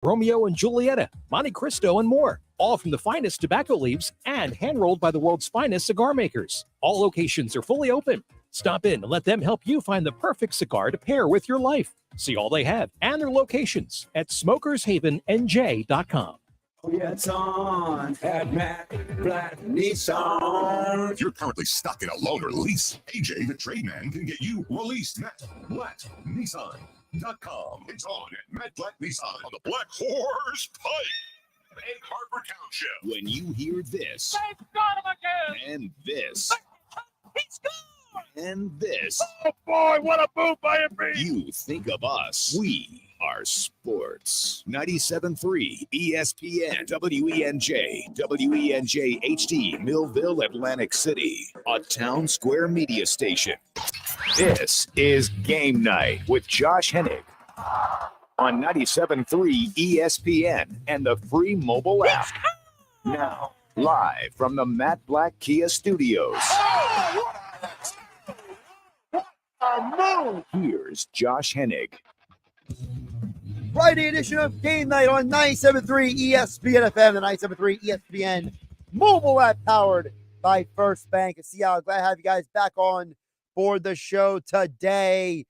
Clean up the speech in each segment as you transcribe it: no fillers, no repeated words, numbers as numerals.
Romeo and Julieta, Monte Cristo, and more. All from the finest tobacco leaves and hand-rolled by the world's finest cigar makers. All locations are fully open. Stop in and let them help you find the perfect cigar to pair with your life. See all they have and their locations at smokershavennj.com. Yeah, it's on at Matt Black Nissan. If you're currently stuck in a loan or lease, AJ the Trade Man can get you released. Matt Black Nissan.com. It's on at Matt Black Nissan on the Black Horse Pike. Egg Harbor Township. When you hear this, they've got him again, and this, he's gone, and this, oh boy, what a move by Embiid! You think of us. We are sports. 97.3 ESPN, WENJ, WENJ HD, Millville, Atlantic City, a Town Square media station. This is Game Night with Josh Hennig on 97.3 ESPN and the free mobile app. Now, live from the Matt Black Kia Studios. Here's Josh Hennig. Friday edition of Game Night on 97.3 ESPN FM, the 97.3 ESPN mobile app powered by First Bank of Seattle. Glad to have you guys back on board the show today.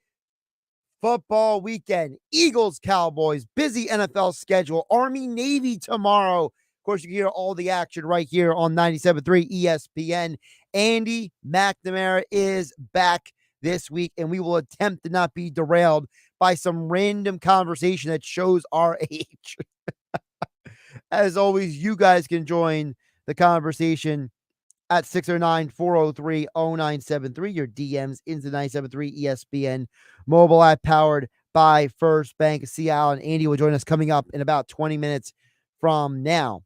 Football weekend, Eagles, Cowboys, busy NFL schedule, Army, Navy tomorrow. Of course, you can hear all the action right here on 97.3 ESPN. Andy McNamara is back this week, and we will attempt to not be derailed by some random conversation that shows our age. As always, you guys can join the conversation at 609-403-0973. Your DMs into 97.3 ESPN mobile app powered by First Bank of Seattle. And Andy will join us coming up in about 20 minutes from now.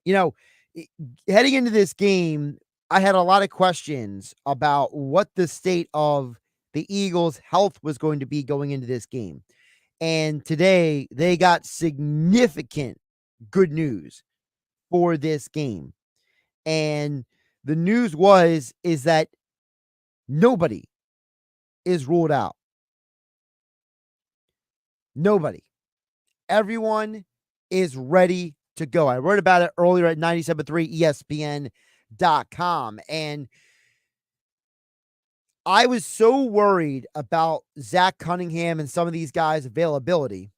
You know, heading into this game, I had a lot of questions about what the state of the Eagles' health was going to be going into this game. And today they got significant good news for this game. And the news is that nobody is ruled out. Nobody. Everyone is ready to go. I wrote about it earlier at 97.3 ESPN.com. And I was so worried about Zach Cunningham and some of these guys' availability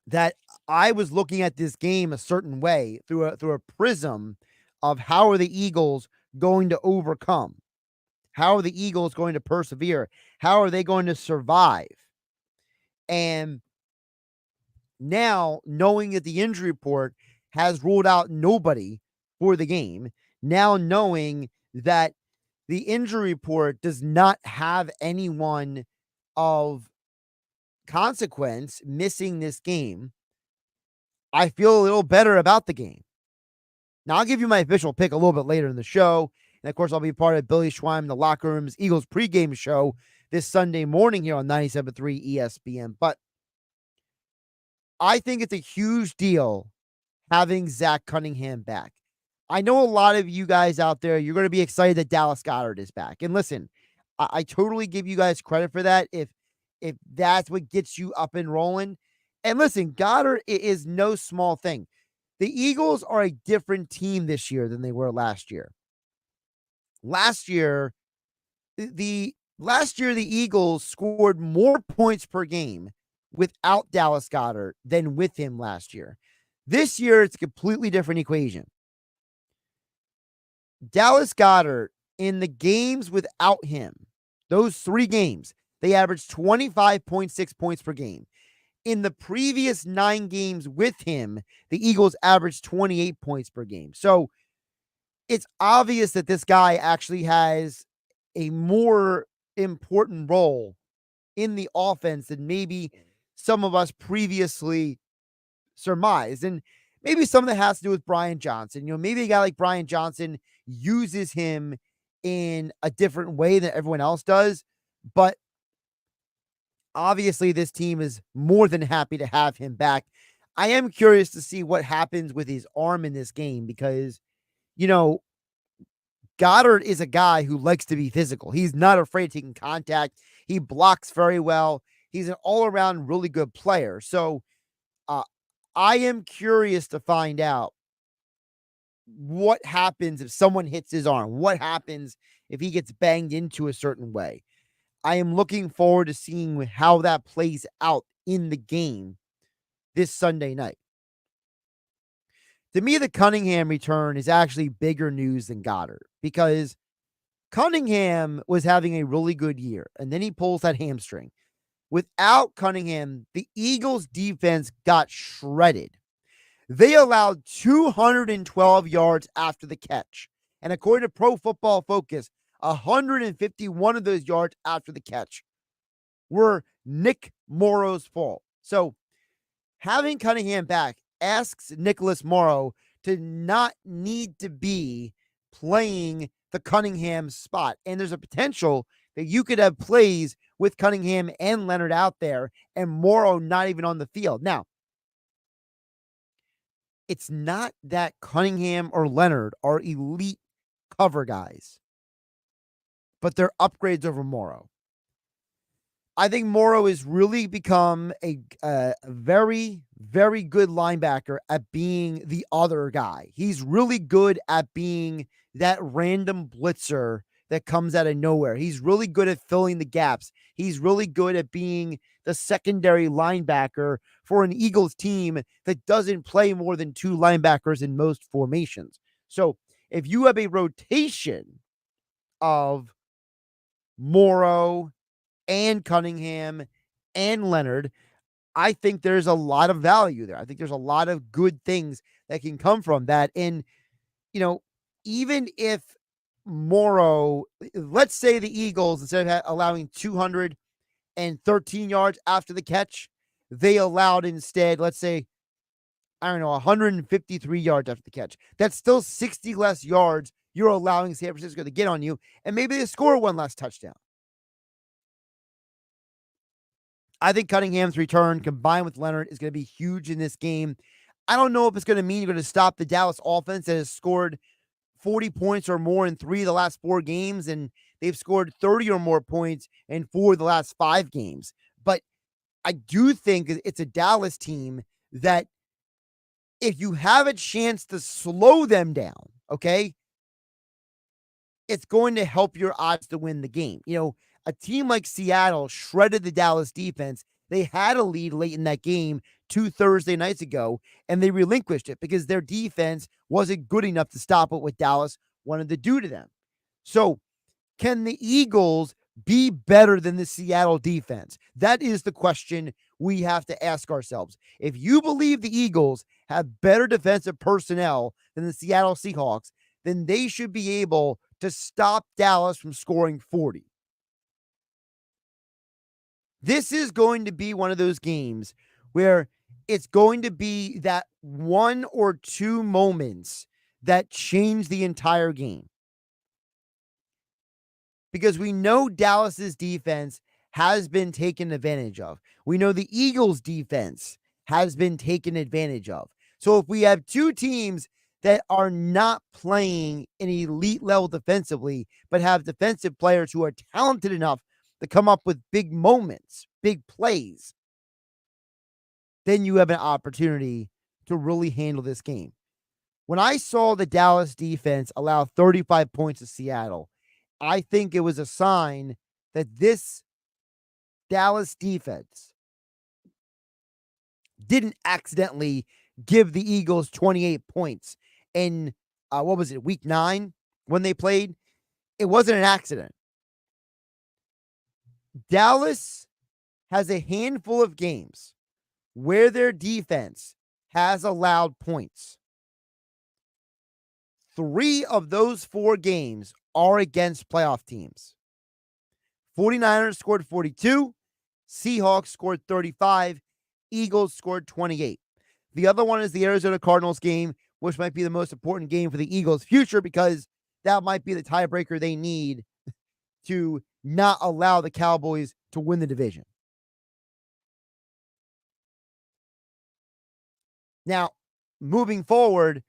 that I was looking at this game a certain way through a prism of how are the Eagles going to overcome? How are the Eagles going to persevere? How are they going to survive? And now, knowing that the injury report has ruled out nobody for the game, now knowing that the injury report does not have anyone of consequence missing this game, I feel a little better about the game. Now, I'll give you my official pick a little bit later in the show. And, of course, I'll be part of Billy Schweim, the Locker Room's Eagles pregame show this Sunday morning here on 97.3 ESPN. But I think it's a huge deal having Zach Cunningham back. I know a lot of you guys out there, you're going to be excited that Dallas Goedert is back. And listen, I totally give you guys credit for that if that's what gets you up and rolling. And listen, Goddard is no small thing. The Eagles are a different team this year than they were last year. Last year, the Eagles scored more points per game without Dallas Goedert than with him last year. This year, it's a completely different equation. Dallas Goedert, in the games without him, those 3 games, they averaged 25.6 points per game. In the previous 9 games with him, the Eagles averaged 28 points per game. So it's obvious that this guy actually has a more important role in the offense than maybe some of us previously surmised. And maybe some of that has to do with Brian Johnson. You know, maybe a guy like Brian Johnson uses him in a different way than everyone else does. But obviously, this team is more than happy to have him back. I am curious to see what happens with his arm in this game because, you know, Goddard is a guy who likes to be physical. He's not afraid of taking contact. He blocks very well. He's an all-around really good player. So I am curious to find out what happens if someone hits his arm. What happens if he gets banged into a certain way? I am looking forward to seeing how that plays out in the game this Sunday night. To me, the Cunningham return is actually bigger news than Goddard because Cunningham was having a really good year, and then he pulls that hamstring. Without Cunningham, the Eagles' defense got shredded. They allowed 212 yards after the catch. And according to Pro Football Focus, 151 of those yards after the catch were Nick Morrow's fault. So having Cunningham back asks Nicholas Morrow to not need to be playing the Cunningham spot. And there's a potential that you could have plays with Cunningham and Leonard out there and Morrow not even on the field. Now, it's not that Cunningham or Leonard are elite cover guys, but they're upgrades over Morrow. I think Morrow has really become a very, very good linebacker at being the other guy. He's really good at being that random blitzer that comes out of nowhere. He's really good at filling the gaps. He's really good at being the secondary linebacker for an Eagles team that doesn't play more than two linebackers in most formations. So if you have a rotation of Morrow and Cunningham and Leonard, I think there's a lot of value there. I think there's a lot of good things that can come from that. And, even if Morrow, let's say the Eagles, instead of allowing 213 yards after the catch, they allowed instead, let's say, 153 yards after the catch. That's still 60 less yards you're allowing San Francisco to get on you, and maybe they score one last touchdown. I think Cunningham's return combined with Leonard is going to be huge in this game. I don't know if it's going to mean you're going to stop the Dallas offense that has scored 40 points or more in 3 of the last 4 games, and they've scored 30 or more points in 4 of the last 5 games. But I do think it's a Dallas team that if you have a chance to slow them down, okay, it's going to help your odds to win the game. A team like Seattle shredded the Dallas defense. They had a lead late in that game 2 Thursday nights ago, and they relinquished it because their defense wasn't good enough to stop what Dallas wanted to do to them. So can the Eagles be better than the Seattle defense? That is the question we have to ask ourselves. If you believe the Eagles have better defensive personnel than the Seattle Seahawks, then they should be able to stop Dallas from scoring 40. This is going to be one of those games where it's going to be that 1 or 2 moments that change the entire game. Because we know Dallas's defense has been taken advantage of. We know the Eagles' defense has been taken advantage of. So if we have 2 teams that are not playing an elite level defensively, but have defensive players who are talented enough to come up with big moments, big plays, then you have an opportunity to really handle this game. When I saw the Dallas defense allow 35 points to Seattle, I think it was a sign that this Dallas defense didn't accidentally give the Eagles 28 points in, week 9 when they played? It wasn't an accident. Dallas has a handful of games where their defense has allowed points. 3 of those 4 games are against playoff teams. 49ers scored 42, Seahawks scored 35, Eagles scored 28. The other one is the Arizona Cardinals game, which might be the most important game for the Eagles' future because that might be the tiebreaker they need to not allow the Cowboys to win the division. Now, moving forward,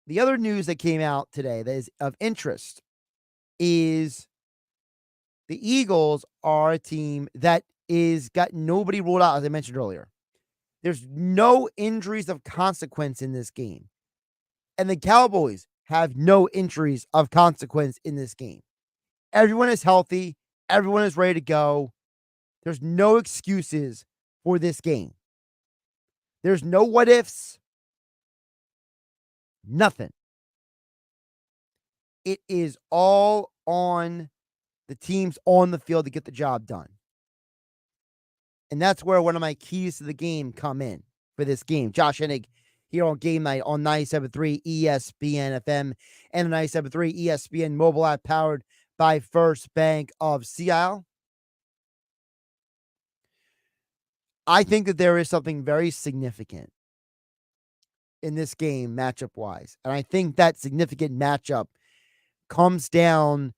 the other news that came out today that is of interest is the Eagles are a team that is got nobody ruled out, as I mentioned earlier. There's no injuries of consequence in this game. And the Cowboys have no injuries of consequence in this game. Everyone is healthy. Everyone is ready to go. There's no excuses for this game. There's no what ifs. Nothing. It is all on the teams on the field to get the job done. And that's where one of my keys to the game come in for this game. Josh Hennig here on Game Night on 97.3 ESPN FM and 97.3 ESPN mobile app powered by First Bank of Seattle. I think that there is something very significant in this game matchup-wise. And I think that significant matchup comes down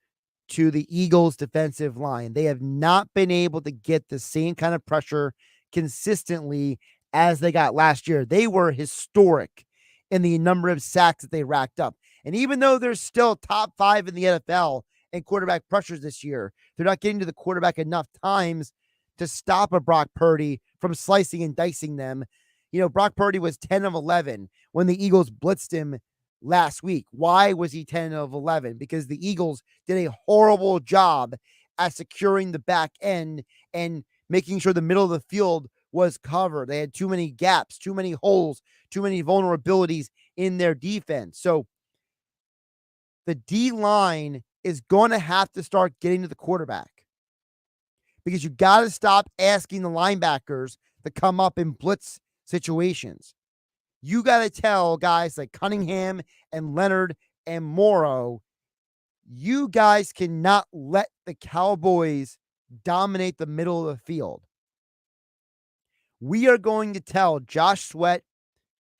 to the Eagles' defensive line. They have not been able to get the same kind of pressure consistently as they got last year. They were historic in the number of sacks that they racked up. And even though they're still top 5 in the NFL in quarterback pressures this year, they're not getting to the quarterback enough times to stop a Brock Purdy from slicing and dicing them. You know, Brock Purdy was 10 of 11 when the Eagles blitzed him last week. Why was he 10 of 11? Because the Eagles did a horrible job at securing the back end and making sure the middle of the field was covered. They had too many gaps, too many holes, too many vulnerabilities in their defense. So the D-line is going to have to start getting to the quarterback because you got to stop asking the linebackers to come up in blitz situations. You got to tell guys like Cunningham and Leonard and Morrow, you guys cannot let the Cowboys dominate the middle of the field. We are going to tell Josh Sweat,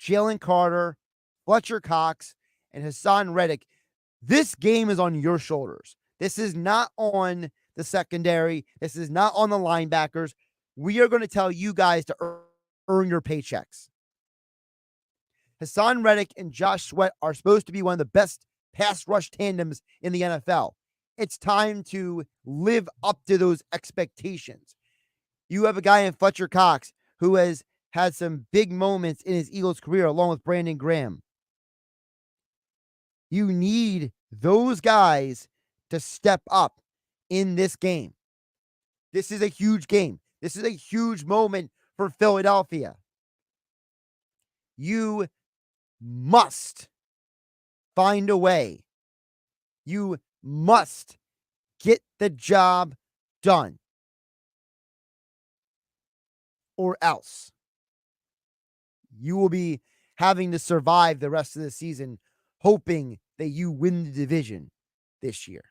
Jalen Carter, Fletcher Cox, and Hassan Reddick, this game is on your shoulders. This is not on the secondary. This is not on the linebackers. We are going to tell you guys to earn your paychecks. Hassan Reddick and Josh Sweat are supposed to be one of the best pass rush tandems in the NFL. It's time to live up to those expectations. You have a guy in Fletcher Cox who has had some big moments in his Eagles career along with Brandon Graham. You need those guys to step up in this game. This is a huge game. This is a huge moment for Philadelphia. You must find a way. You must get the job done. Or else you will be having to survive the rest of the season hoping that you win the division this year.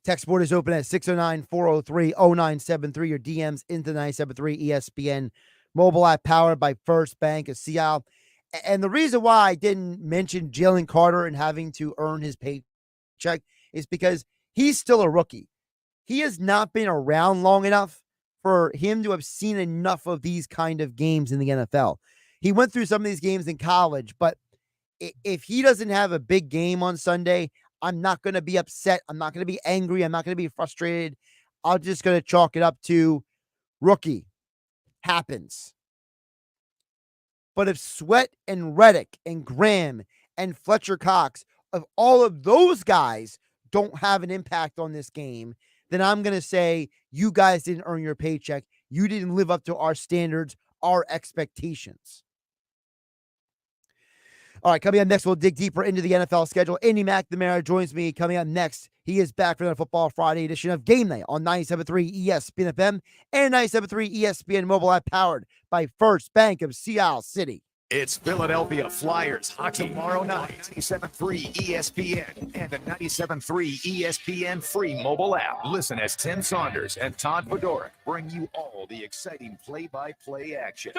Text board is open at 609-403-0973. Your DMs into 973 ESPN mobile app powered by First Bank of Seattle. And the reason why I didn't mention Jalen Carter and having to earn his paycheck is because he's still a rookie. He has not been around long enough for him to have seen enough of these kind of games in the NFL. He went through some of these games in college, but if he doesn't have a big game on Sunday, I'm not going to be upset. I'm not going to be angry. I'm not going to be frustrated. I'm just going to chalk it up to rookie. Happens. But if Sweat and Reddick and Graham and Fletcher Cox, if all of those guys don't have an impact on this game, then I'm going to say you guys didn't earn your paycheck. You didn't live up to our standards, our expectations. All right, coming up next, we'll dig deeper into the NFL schedule. Andy McNamara joins me coming up next. He is back for the Football Friday edition of Game Night on 97.3 ESPN FM and 97.3 ESPN mobile app powered by First Bank of Seattle City. It's Philadelphia Flyers hockey tomorrow night. 97.3 ESPN and the 97.3 ESPN free mobile app. Listen as Tim Saunders and Todd Fedoruk bring you all the exciting play-by-play action.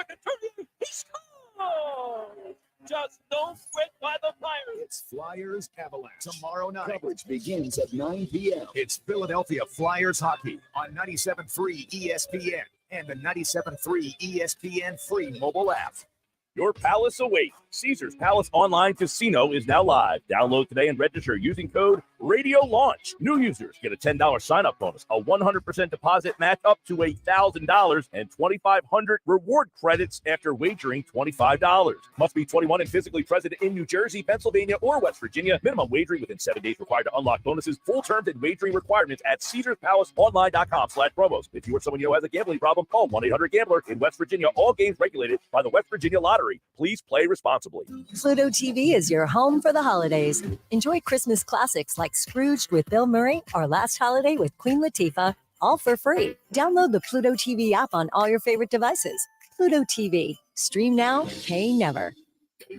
He scored! Just don't quit by the Flyers. It's Flyers Avalanche tomorrow night. Coverage begins at 9 p.m. It's Philadelphia Flyers hockey on 97.3 ESPN and the 97.3 ESPN free mobile app. Your palace awaits. Caesars Palace Online Casino is now live. Download today and register using code Radio launch. New users get a $10 sign-up bonus, a 100% deposit match up to $1,000, and 2,500 reward credits after wagering $25. Must be 21 and physically present in New Jersey, Pennsylvania, or West Virginia. Minimum wagering within 7 days required to unlock bonuses. Full terms and wagering requirements at CaesarsPalaceOnline.com/promos. If you or someone you know has a gambling problem, call 1-800-GAMBLER. In West Virginia, all games regulated by the West Virginia Lottery. Please play responsibly. Pluto TV is your home for the holidays. Enjoy Christmas classics like Scrooged with Bill Murray or Last Holiday with Queen Latifah, all for free. Download the Pluto TV app on all your favorite devices. Pluto TV. Stream now, pay never.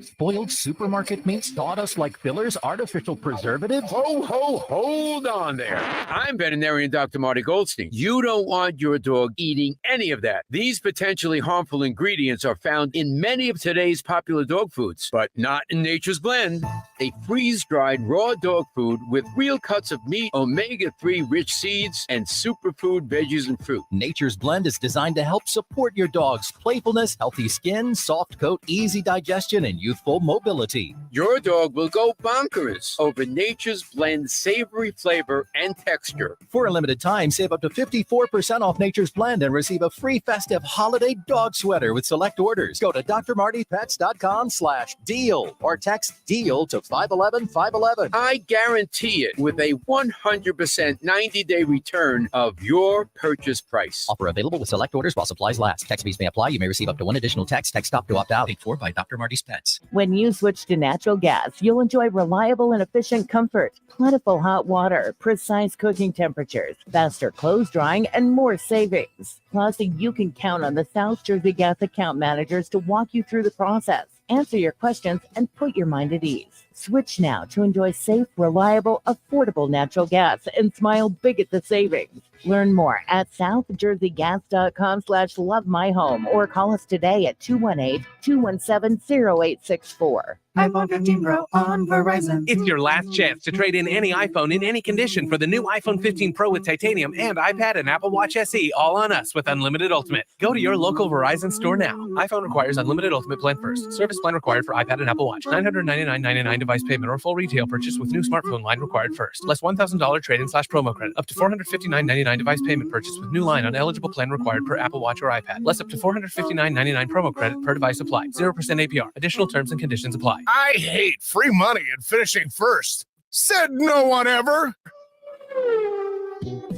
Spoiled supermarket meat sawdust like fillers, artificial preservatives? Hold on there. I'm veterinarian Dr. Marty Goldstein. You don't want your dog eating any of that. These potentially harmful ingredients are found in many of today's popular dog foods, but not in Nature's Blend. A freeze-dried raw dog food with real cuts of meat, omega-3 rich seeds, and superfood veggies and fruit. Nature's Blend is designed to help support your dog's playfulness, healthy skin, soft coat, easy digestion, and youthful mobility. Your dog will go bonkers over Nature's Blend savory flavor and texture. For a limited time, save up to 54% off Nature's Blend and receive a free festive holiday dog sweater with select orders. Go to drmartypets.com/deal or text DEAL to 511-511. I guarantee it with a 100% 90-day return of your purchase price. Offer available with select orders while supplies last. Text fees may apply. You may receive up to one additional text. Text stop to opt out. Paid for by Dr. Marty's Pets. When you switch to natural gas, you'll enjoy reliable and efficient comfort, plentiful hot water, precise cooking temperatures, faster clothes drying, and more savings. Plus, you can count on the South Jersey Gas account managers to walk you through the process, answer your questions, and put your mind at ease. Switch now to enjoy safe, reliable, affordable natural gas and smile big at the savings. Learn more at southjerseygas.com/lovemyhome or call us today at 218-217-0864. iPhone 15 Pro on Verizon. It's your last chance to trade in any iPhone in any condition for the new iPhone 15 Pro with titanium and iPad and Apple Watch SE, all on us with Unlimited Ultimate. Go to your local Verizon store now. iPhone requires Unlimited Ultimate plan first. Service plan required for iPad and Apple Watch. $999.99 device payment or full retail purchase with new smartphone line required first. Less $1,000 trade-in/promo credit. Up to $459.99 device payment purchase with new line on eligible plan required per Apple Watch or iPad. Less up to $459.99 promo credit per device applied. 0% APR. Additional terms and conditions apply. I hate free money and finishing first. Said no one ever.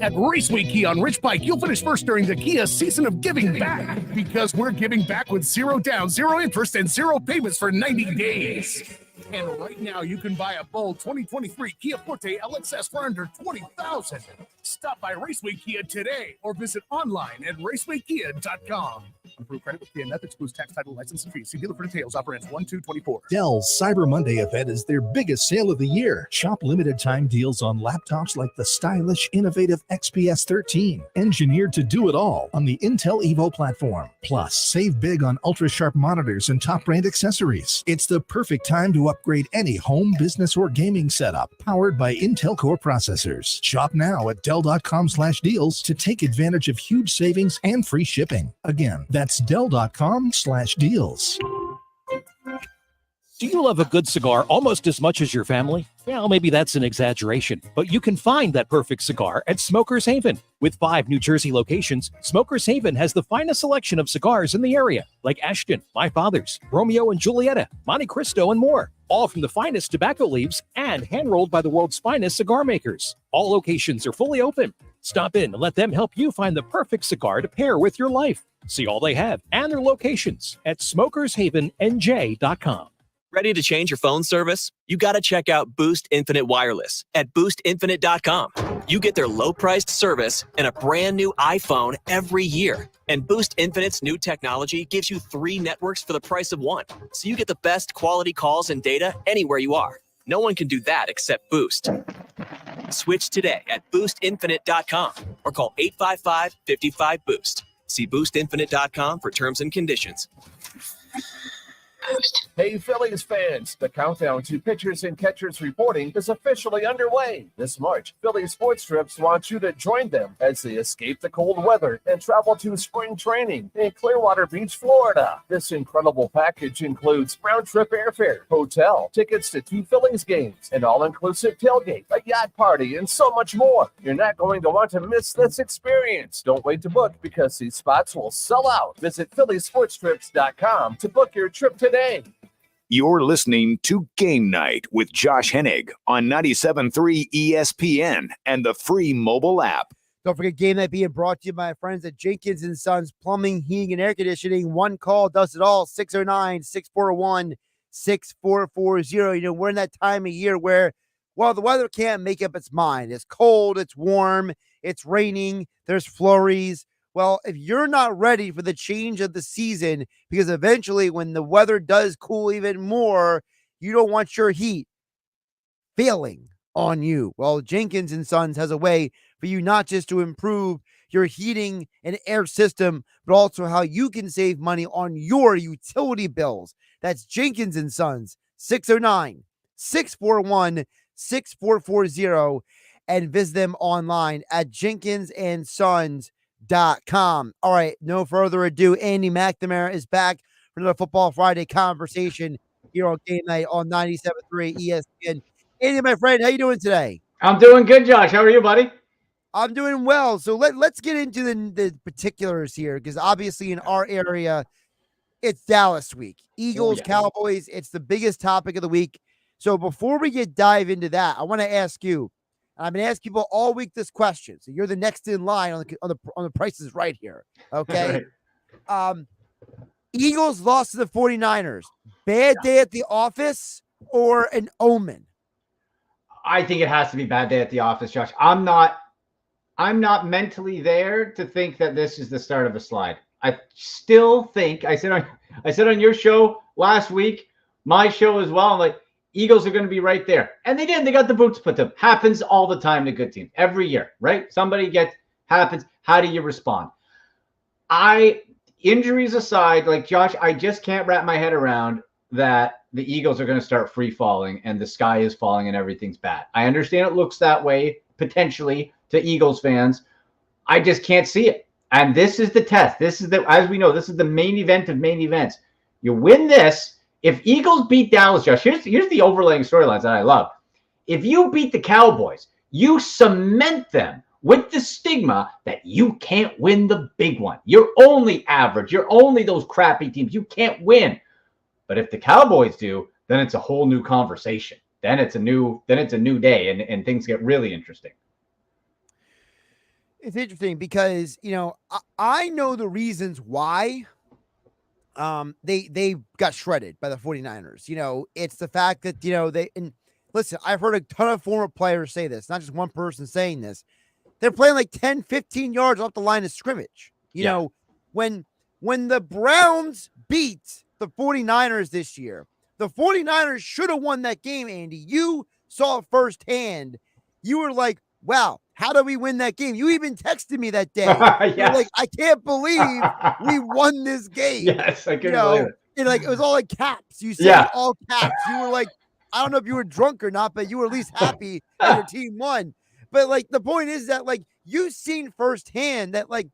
At Raceway Kia on Rich Pike, you'll finish first during the Kia Season of Giving Back, because we're giving back with 0 down, 0 interest, and 0 payments for 90 days. And right now, you can buy a bold 2023 Kia Forte LXS for under $20,000. Stop by Raceway Kia today or visit online at racewaykia.com. Approved credit with Kia Methods, boost tax title license and fees. See dealer for details. Offer ends 1/2/24. Dell's Cyber Monday event is their biggest sale of the year. Shop limited time deals on laptops like the stylish, innovative XPS 13, engineered to do it all on the Intel Evo platform. Plus, save big on ultra-sharp monitors and top-brand accessories. It's the perfect time to upgrade any home, business, or gaming setup powered by Intel Core processors. Shop now at Dell.com/deals to take advantage of huge savings and free shipping. Again, that's Dell.com/deals. Do you love a good cigar almost as much as your family? Well, maybe that's an exaggeration, but you can find that perfect cigar at Smokers Haven. With 5 New Jersey locations, Smokers Haven has the finest selection of cigars in the area, like Ashton, My Father's, Romeo and Julieta, Monte Cristo, and more. All from the finest tobacco leaves and hand-rolled by the world's finest cigar makers. All locations are fully open. Stop in and let them help you find the perfect cigar to pair with your life. See all they have and their locations at smokershavennj.com. Ready to change your phone service? You got to check out Boost Infinite Wireless at boostinfinite.com. You get their low-priced service and a brand new iPhone every year. And Boost Infinite's new technology gives you 3 networks for the price of 1. So you get the best quality calls and data anywhere you are. No one can do that except Boost. Switch today at boostinfinite.com or call 855-55-BOOST. See boostinfinite.com for terms and conditions. Hey, Phillies fans, the countdown to pitchers and catchers reporting is officially underway. This March, Phillies Sports Trips wants you to join them as they escape the cold weather and travel to spring training in Clearwater Beach, Florida. This incredible package includes round-trip airfare, hotel, tickets to 2 Phillies games, an all-inclusive tailgate, a yacht party, and so much more. You're not going to want to miss this experience. Don't wait to book because these spots will sell out. Visit phillysportstrips.com to book your trip today. You're listening to Game Night with Josh Hennig on 97.3 ESPN and the free mobile app. Don't forget Game Night being brought to you by my friends at Jenkins & Sons Plumbing, Heating, and Air Conditioning. One call does it all, 609-641-6440. You know, we're in that time of year where, well, the weather can't make up its mind. It's cold, it's warm, it's raining, there's flurries. Well, if you're not ready for the change of the season, because eventually when the weather does cool even more, you don't want your heat failing on you. Well, Jenkins & Sons has a way for you not just to improve your heating and air system, but also how you can save money on your utility bills. That's Jenkins & Sons, 609-641-6440, and visit them online at jenkinsandsons.com. All right, no further ado. Andy McNamara is back for another Football Friday conversation here on Game Night on 97.3 ESPN. Andy, my friend, how you doing today? I'm doing good, Josh. How are you, buddy? I'm doing well. So let's get into the particulars here, because obviously in our area, it's Dallas week. Eagles, Cowboys, it's the biggest topic of the week. So before we dive into that, I want to ask you, I've been asking people all week this question. So you're the next in line on the prices right here. Okay. Right. Eagles lost to the 49ers. Bad day at the office or an omen? I think it has to be bad day at the office, Josh. I'm not mentally there to think that this is the start of a slide. I still think I said on your show last week, my show as well. I'm like, Eagles are going to be right there. And they did. They got the boots put to them. Happens all the time to good teams. Every year, right? Somebody happens. How do you respond? Injuries aside, like Josh, I just can't wrap my head around that the Eagles are going to start free falling and the sky is falling and everything's bad. I understand it looks that way potentially to Eagles fans. I just can't see it. And this is the test. This is as we know, this is the main event of main events. You win this. If Eagles beat Dallas, Josh, here's the overlaying storylines that I love. If you beat the Cowboys, you cement them with the stigma that you can't win the big one. You're only average. You're only those crappy teams. You can't win. But if the Cowboys do, then it's a whole new conversation. Then it's a new day, and things get really interesting. It's interesting because, you know, I know the reasons why they got shredded by the 49ers. You know, it's the fact that, you know, and listen, I've heard a ton of former players say this, not just one person saying this. They're playing like 10, 15 yards off the line of scrimmage. You know, when the Browns beat the 49ers this year, the 49ers should have won that game, Andy. You saw it firsthand. You were like, wow, how do we win that game? You even texted me that day. You're like, I can't believe we won this game. Yes, I couldn't believe it. And like, it was all like caps. You said all caps. You were like, I don't know if you were drunk or not, but you were at least happy that your team won. But like, the point is that like, you've seen firsthand that like,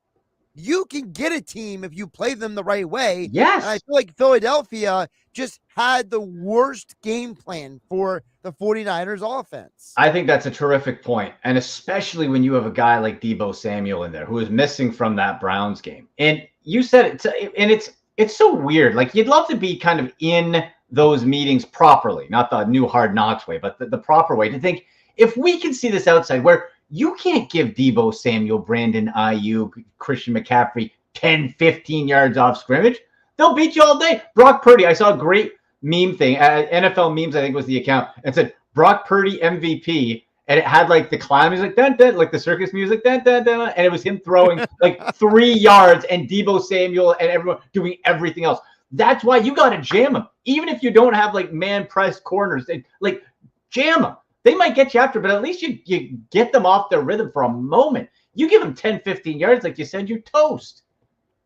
you can get a team if you play them the right way. Yes. And I feel like Philadelphia just had the worst game plan for the 49ers offense. I think that's a terrific point. And especially when you have a guy like Deebo Samuel in there who is missing from that Browns game. And you said it, and it's so weird. Like, you'd love to be kind of in those meetings properly, not the new Hard Knocks way, but the proper way to think, if we can see this outside where you can't give Deebo Samuel, Brandon Ayuk, Christian McCaffrey 10, 15 yards off scrimmage, they'll beat you all day. Brock Purdy, I saw a great meme thing. NFL Memes, I think, was the account. It said Brock Purdy MVP, and it had like the clown music, dun, dun, like the circus music, dun, dun, dun, and it was him throwing like 3 yards and Deebo Samuel and everyone doing everything else. That's why you got to jam them. Even if you don't have like man-pressed corners, like jam them. They might get you after, but at least you get them off their rhythm for a moment. You give them 10, 15 yards, like you said, you're toast.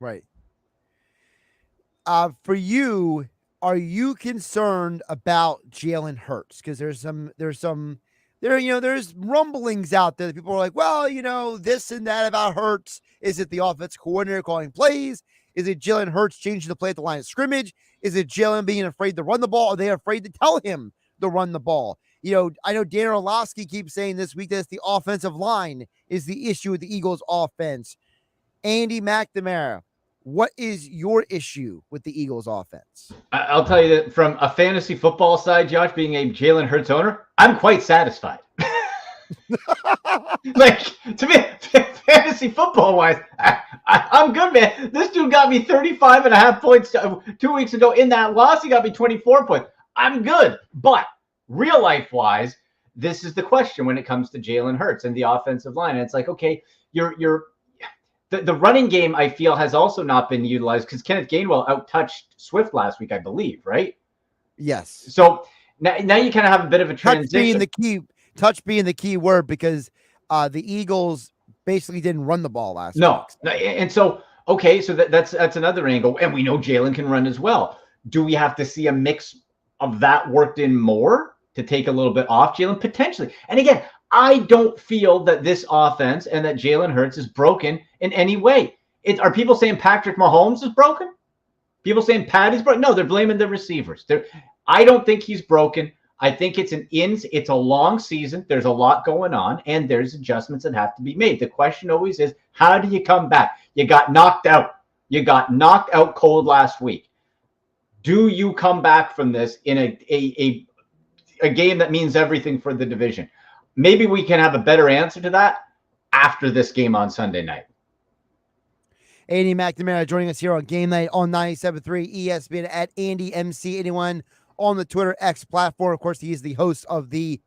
Right. For you, Are you concerned about Jalen Hurts? Because there's rumblings out there that people are like, well, this and that about Hurts. Is it the offense coordinator calling plays? Is it Jalen Hurts changing the play at the line of scrimmage? Is it Jalen being afraid to run the ball? Are they afraid to tell him to run the ball? I know Dan Orlovsky keeps saying this week that the offensive line is the issue with the Eagles offense. Andy McNamara, what is your issue with the Eagles offense? I'll tell you that from a fantasy football side, Josh, being a Jalen Hurts owner, I'm quite satisfied. Like, to me, fantasy football wise, I'm good, man. This dude got me 35.5 points 2 weeks ago. In that loss, he got me 24 points. I'm good. But real life wise, this is the question when it comes to Jalen Hurts and the offensive line. And it's like, okay, the running game, I feel, has also not been utilized because Kenneth Gainwell outtouched Swift last week, I believe, right? Yes. So now you kind of have a bit of a transition. Touch being the key word, because the Eagles basically didn't run the ball last week. And so, okay, so that's another angle. And we know Jalen can run as well. Do we have to see a mix of that worked in more to take a little bit off Jalen? Potentially. And again, I don't feel that this offense and that Jalen Hurts is broken in any way. Are people saying Patrick Mahomes is broken? People saying Patty's broken? No, they're blaming the receivers. I don't think he's broken. I think it's a long season. There's a lot going on, and there's adjustments that have to be made. The question always is, how do you come back? You got knocked out. You got knocked out cold last week. Do you come back from this in a game that means everything for the division? Maybe we can have a better answer to that after this game on Sunday night. Andy McNamara joining us here on Game Night on 97.3 ESPN at AndyMC81 on the Twitter X platform. Of course, he is the host of the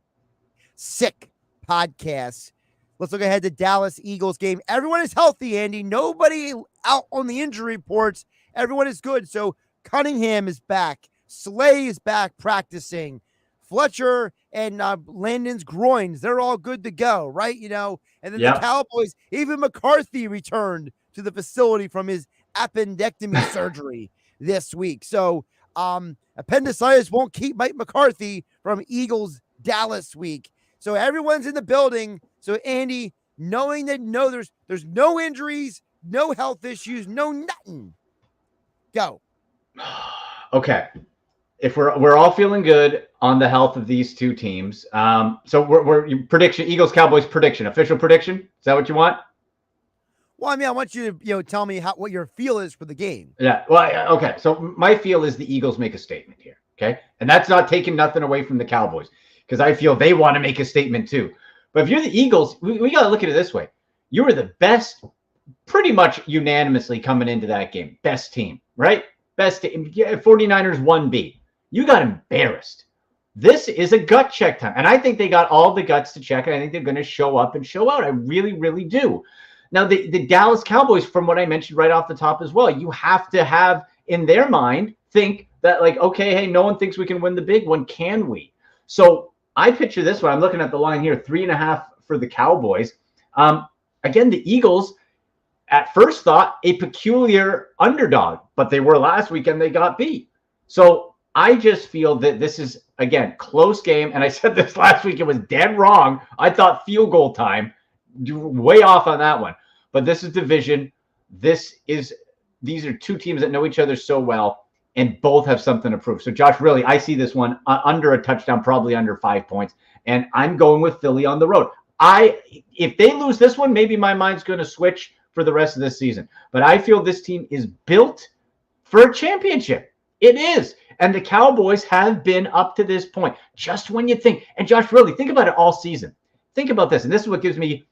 Sick podcast. Let's look ahead to Dallas Eagles game. Everyone is healthy, Andy. Nobody out on the injury reports. Everyone is good. So Cunningham is back. Slay is back practicing. Fletcher and Landon's groins, they're all good to go, right? And then the Cowboys, even McCarthy returned to the facility from his appendectomy surgery this week. So appendicitis won't keep Mike McCarthy from Eagles Dallas week. So everyone's in the building. So Andy, knowing that there's no injuries, no health issues, no nothing. Go. Okay. If we're all feeling good on the health of these two teams, so we're prediction, Eagles Cowboys prediction, official prediction. Is that what you want? Well, I mean, I want you to tell me what your feel is for the game. Yeah. Well, okay. So my feel is the Eagles make a statement here. Okay, and that's not taking nothing away from the Cowboys, because I feel they want to make a statement too. But if you're the Eagles, we got to look at it this way: you were the best, pretty much unanimously coming into that game, best team, right? Best team. 49ers 1B. You got embarrassed. This is a gut check time. And I think they got all the guts to check. And I think they're going to show up and show out. I really, really do. Now, the Dallas Cowboys, from what I mentioned right off the top as well, you have to have in their mind, think that like, okay, hey, no one thinks we can win the big one. Can we? So I picture this one. I'm looking at the line here, 3.5 for the Cowboys. Again, the Eagles, at first thought, a peculiar underdog, but they were last weekend. They got beat. So I just feel that this is, again, close game. And I said this last week. It was dead wrong. I thought field goal time. Way off on that one. But this is division. These are two teams that know each other so well, and both have something to prove. So, Josh, really, I see this one under a touchdown, probably under 5 points. And I'm going with Philly on the road. If they lose this one, maybe my mind's going to switch for the rest of this season. But I feel this team is built for a championship. It is. And the Cowboys have been up to this point. Just when you think, and Josh, really, think about it all season. Think about this. And this is what gives me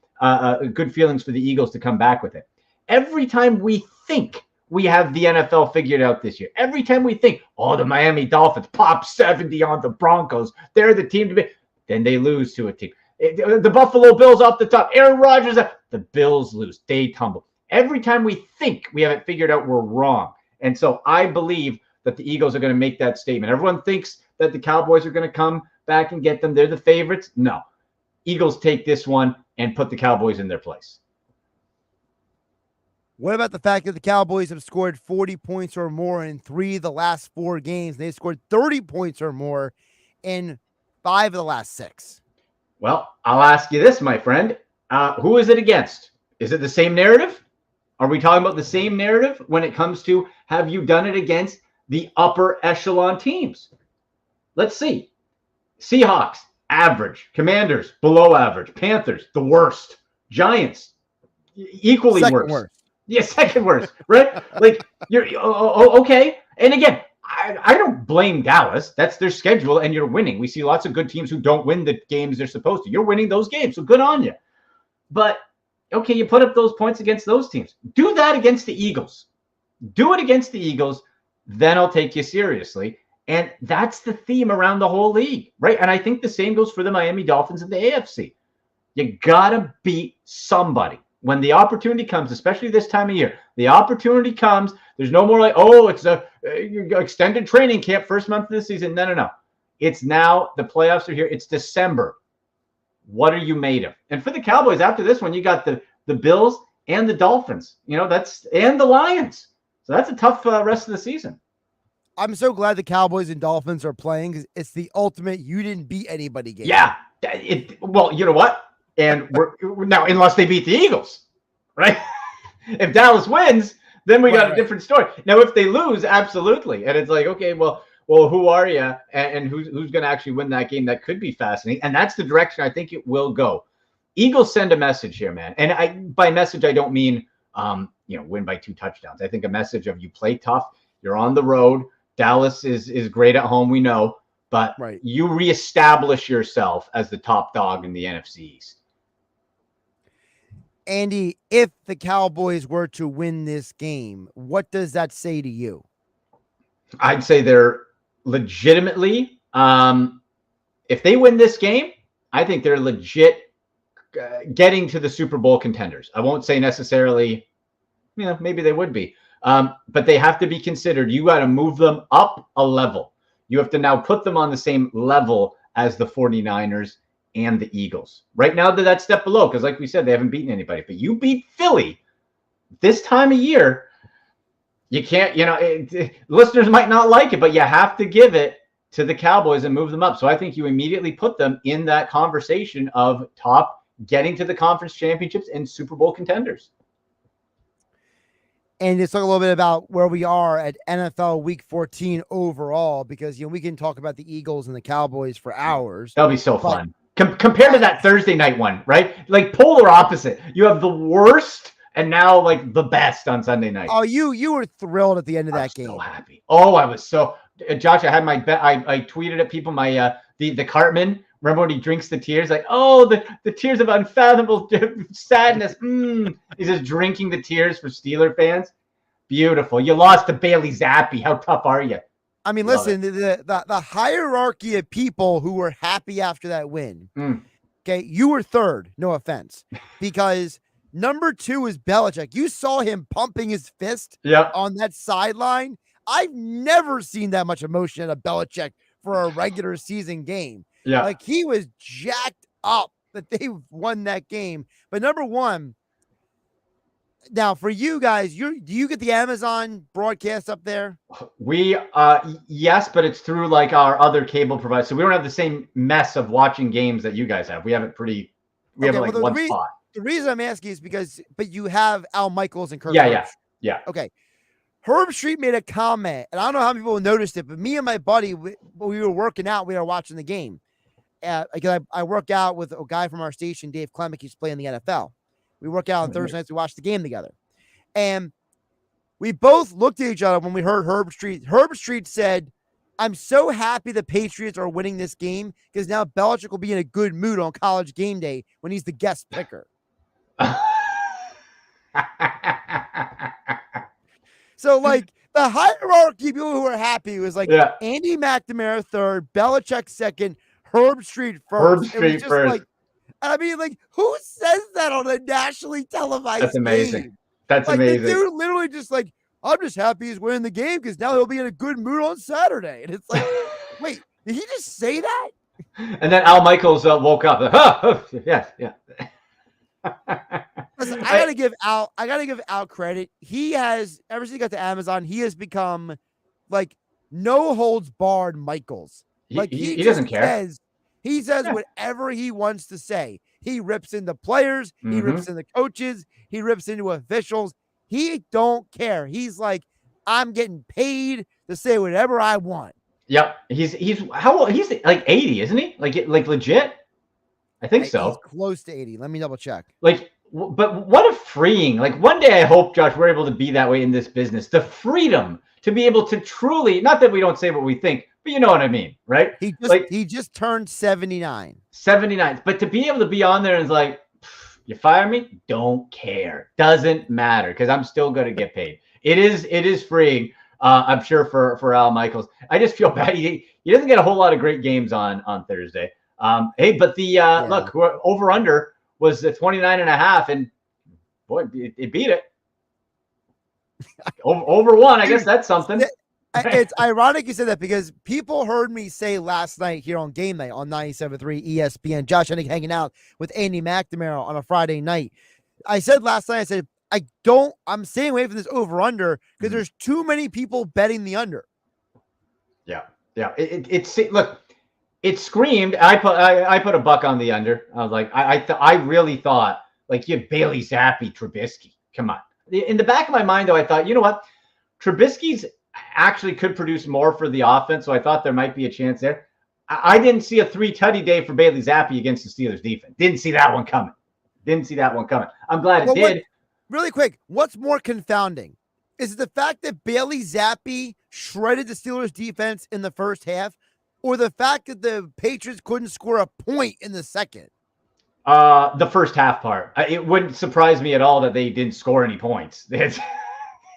good feelings for the Eagles to come back with it. Every time we think we have the NFL figured out this year, every time we think, oh, the Miami Dolphins pop 70 on the Broncos, they're the team to be, then they lose to a team. The Buffalo Bills off the top, Aaron Rodgers, the Bills lose, they tumble. Every time we think we have it figured out, we're wrong. And so I believe that the Eagles are going to make that statement. Everyone thinks that the Cowboys are going to come back and get them. They're the favorites. No. Eagles take this one and put the Cowboys in their place. What about the fact that the Cowboys have scored 40 points or more in 3 of the last 4 games? They've scored 30 points or more in 5 of the last 6. Well, I'll ask you this, my friend. Who is it against? Is it the same narrative? Are we talking about the same narrative when it comes to have you done it against the upper echelon teams? Let's see. Seahawks, average. Commanders, below average. Panthers, the worst. Giants, equally worse. Yeah, second worst, right? Like, you're okay. And again, I don't blame Dallas. That's their schedule, and you're winning. We see lots of good teams who don't win the games they're supposed to. You're winning those games, so good on you. But, okay, you put up those points against those teams. Do that against the Eagles. Do it against the Eagles, then I'll take you seriously. And that's the theme around the whole league, right? And I think the same goes for the Miami Dolphins and the AFC. You got to beat somebody. When the opportunity comes, especially this time of year, the opportunity comes, there's no more like, oh, it's a extended training camp, first month of the season. No. It's now, the playoffs are here. It's December. What are you made of? And for the Cowboys, after this one, you got the Bills and the Dolphins, and the Lions. So that's a tough rest of the season. I'm so glad the Cowboys and Dolphins are playing because it's the ultimate you didn't beat anybody game. Yeah. Well, you know what? And we're now, unless they beat the Eagles, right? If Dallas wins, then we got a different story. Now, if they lose, absolutely. And it's like, okay, well, who are you? And who's going to actually win that game? That could be fascinating. And that's the direction I think it will go. Eagles send a message here, man. And by message, I don't mean, win by 2 touchdowns. I think a message of you play tough. You're on the road. Dallas is great at home, we know. But you reestablish yourself as the top dog in the NFC East. Andy, if the Cowboys were to win this game, what does that say to you? I'd say they're legitimately, if they win this game, I think they're legit getting to the Super Bowl contenders. I won't say necessarily, maybe they would be, but they have to be considered. You got to move them up a level. You have to now put them on the same level as the 49ers and the Eagles. Right now, they're that step below because, like we said, they haven't beaten anybody. But you beat Philly this time of year. You can't, listeners might not like it, but you have to give it to the Cowboys and move them up. So I think you immediately put them in that conversation of top, getting to the conference championships and Super Bowl contenders. And let's talk a little bit about where we are at NFL Week 14 overall, because we can talk about the Eagles and the Cowboys for hours. That'll be so fun. Compared to that Thursday night one, right? Like polar opposite. You have the worst and now like the best on Sunday night. Oh, you were thrilled at the end of that game. So happy. Oh, I was so. Josh, I had my bet. I tweeted at people the Cartman. Remember when he drinks the tears? Like, oh, the tears of unfathomable sadness. He's just drinking the tears for Steeler fans. Beautiful. You lost to Bailey Zappi. How tough are you? I mean, listen, the hierarchy of people who were happy after that win. Okay, you were third. No offense, because number 2 is Belichick. You saw him pumping his fist on that sideline. I've never seen that much emotion at a Belichick for a regular season game. Yeah. Like he was jacked up that they won that game. But number 1, now for you guys, do you get the Amazon broadcast up there? We yes, but it's through like our other cable provider. So we don't have the same mess of watching games that you guys have. We have it pretty have it like one spot. The reason I'm asking is because you have Al Michaels and Kirk. Yeah. Okay. Herb Street made a comment, and I don't know how many people noticed it, but me and my buddy, we were working out, we were watching the game. Because I work out with a guy from our station, Dave Clemick, he's playing the NFL. We work out on Thursday nights, we watch the game together. And we both looked at each other when we heard Herb Street. Herb Street said, I'm so happy the Patriots are winning this game because now Belichick will be in a good mood on College Game Day when he's the guest picker. So, like, the hierarchy of people who are happy was like Andy McNamara third, Belichick second, Herb Street first. Like, I mean, like, who says that on a nationally televised That's amazing. game? That's like, amazing. The dude literally just like, I'm just happy he's winning the game because now he'll be in a good mood on Saturday. And it's like, wait, did he just say that? And then Al Michaels woke up. Yes. Listen, I gotta give Al credit. He has, ever since he got to Amazon, he has become like no holds barred Michaels. Like he doesn't care. He says whatever he wants to say. He rips into players, he rips into coaches, he rips into officials. He don't care. He's like, I'm getting paid to say whatever I want. Yep. He's how old? He's like 80, isn't he? Like legit? I think so. He's close to 80. Let me double check. Like, but what a freeing. Like, one day I hope, Josh, we're able to be that way in this business. The freedom to be able to truly, not that we don't say what we think, but you know what I mean, right? He just turned 79. 79. But to be able to be on there and it's like, you fire me? Don't care. Doesn't matter because I'm still going to get paid. It is freeing, I'm sure, for Al Michaels. I just feel bad. He doesn't get a whole lot of great games on Thursday. Hey, but the look, over under was the 29.5, and boy, it beat it. over one, I guess that's something. It's ironic you said that because people heard me say last night here on Game Night on 97.3 ESPN, Josh Hennig hanging out with Andy McNamara on a Friday night. I said last night, I said, I'm staying away from this over under because there's too many people betting the under. Yeah. Look, it screamed. I put a buck on the under. I was like, I really thought like you had Bailey Zappi, Trubisky. Come on. In the back of my mind, though, I thought, you know what, Trubisky's actually could produce more for the offense, so I thought there might be a chance there. I didn't see a 3-tutty day for Bailey Zappi against the Steelers defense. Didn't see that one coming. I'm glad it did. Really quick, what's more confounding? Is it the fact that Bailey Zappi shredded the Steelers defense in the first half, or the fact that the Patriots couldn't score a point in the second? The first half part. It wouldn't surprise me at all that they didn't score any points. They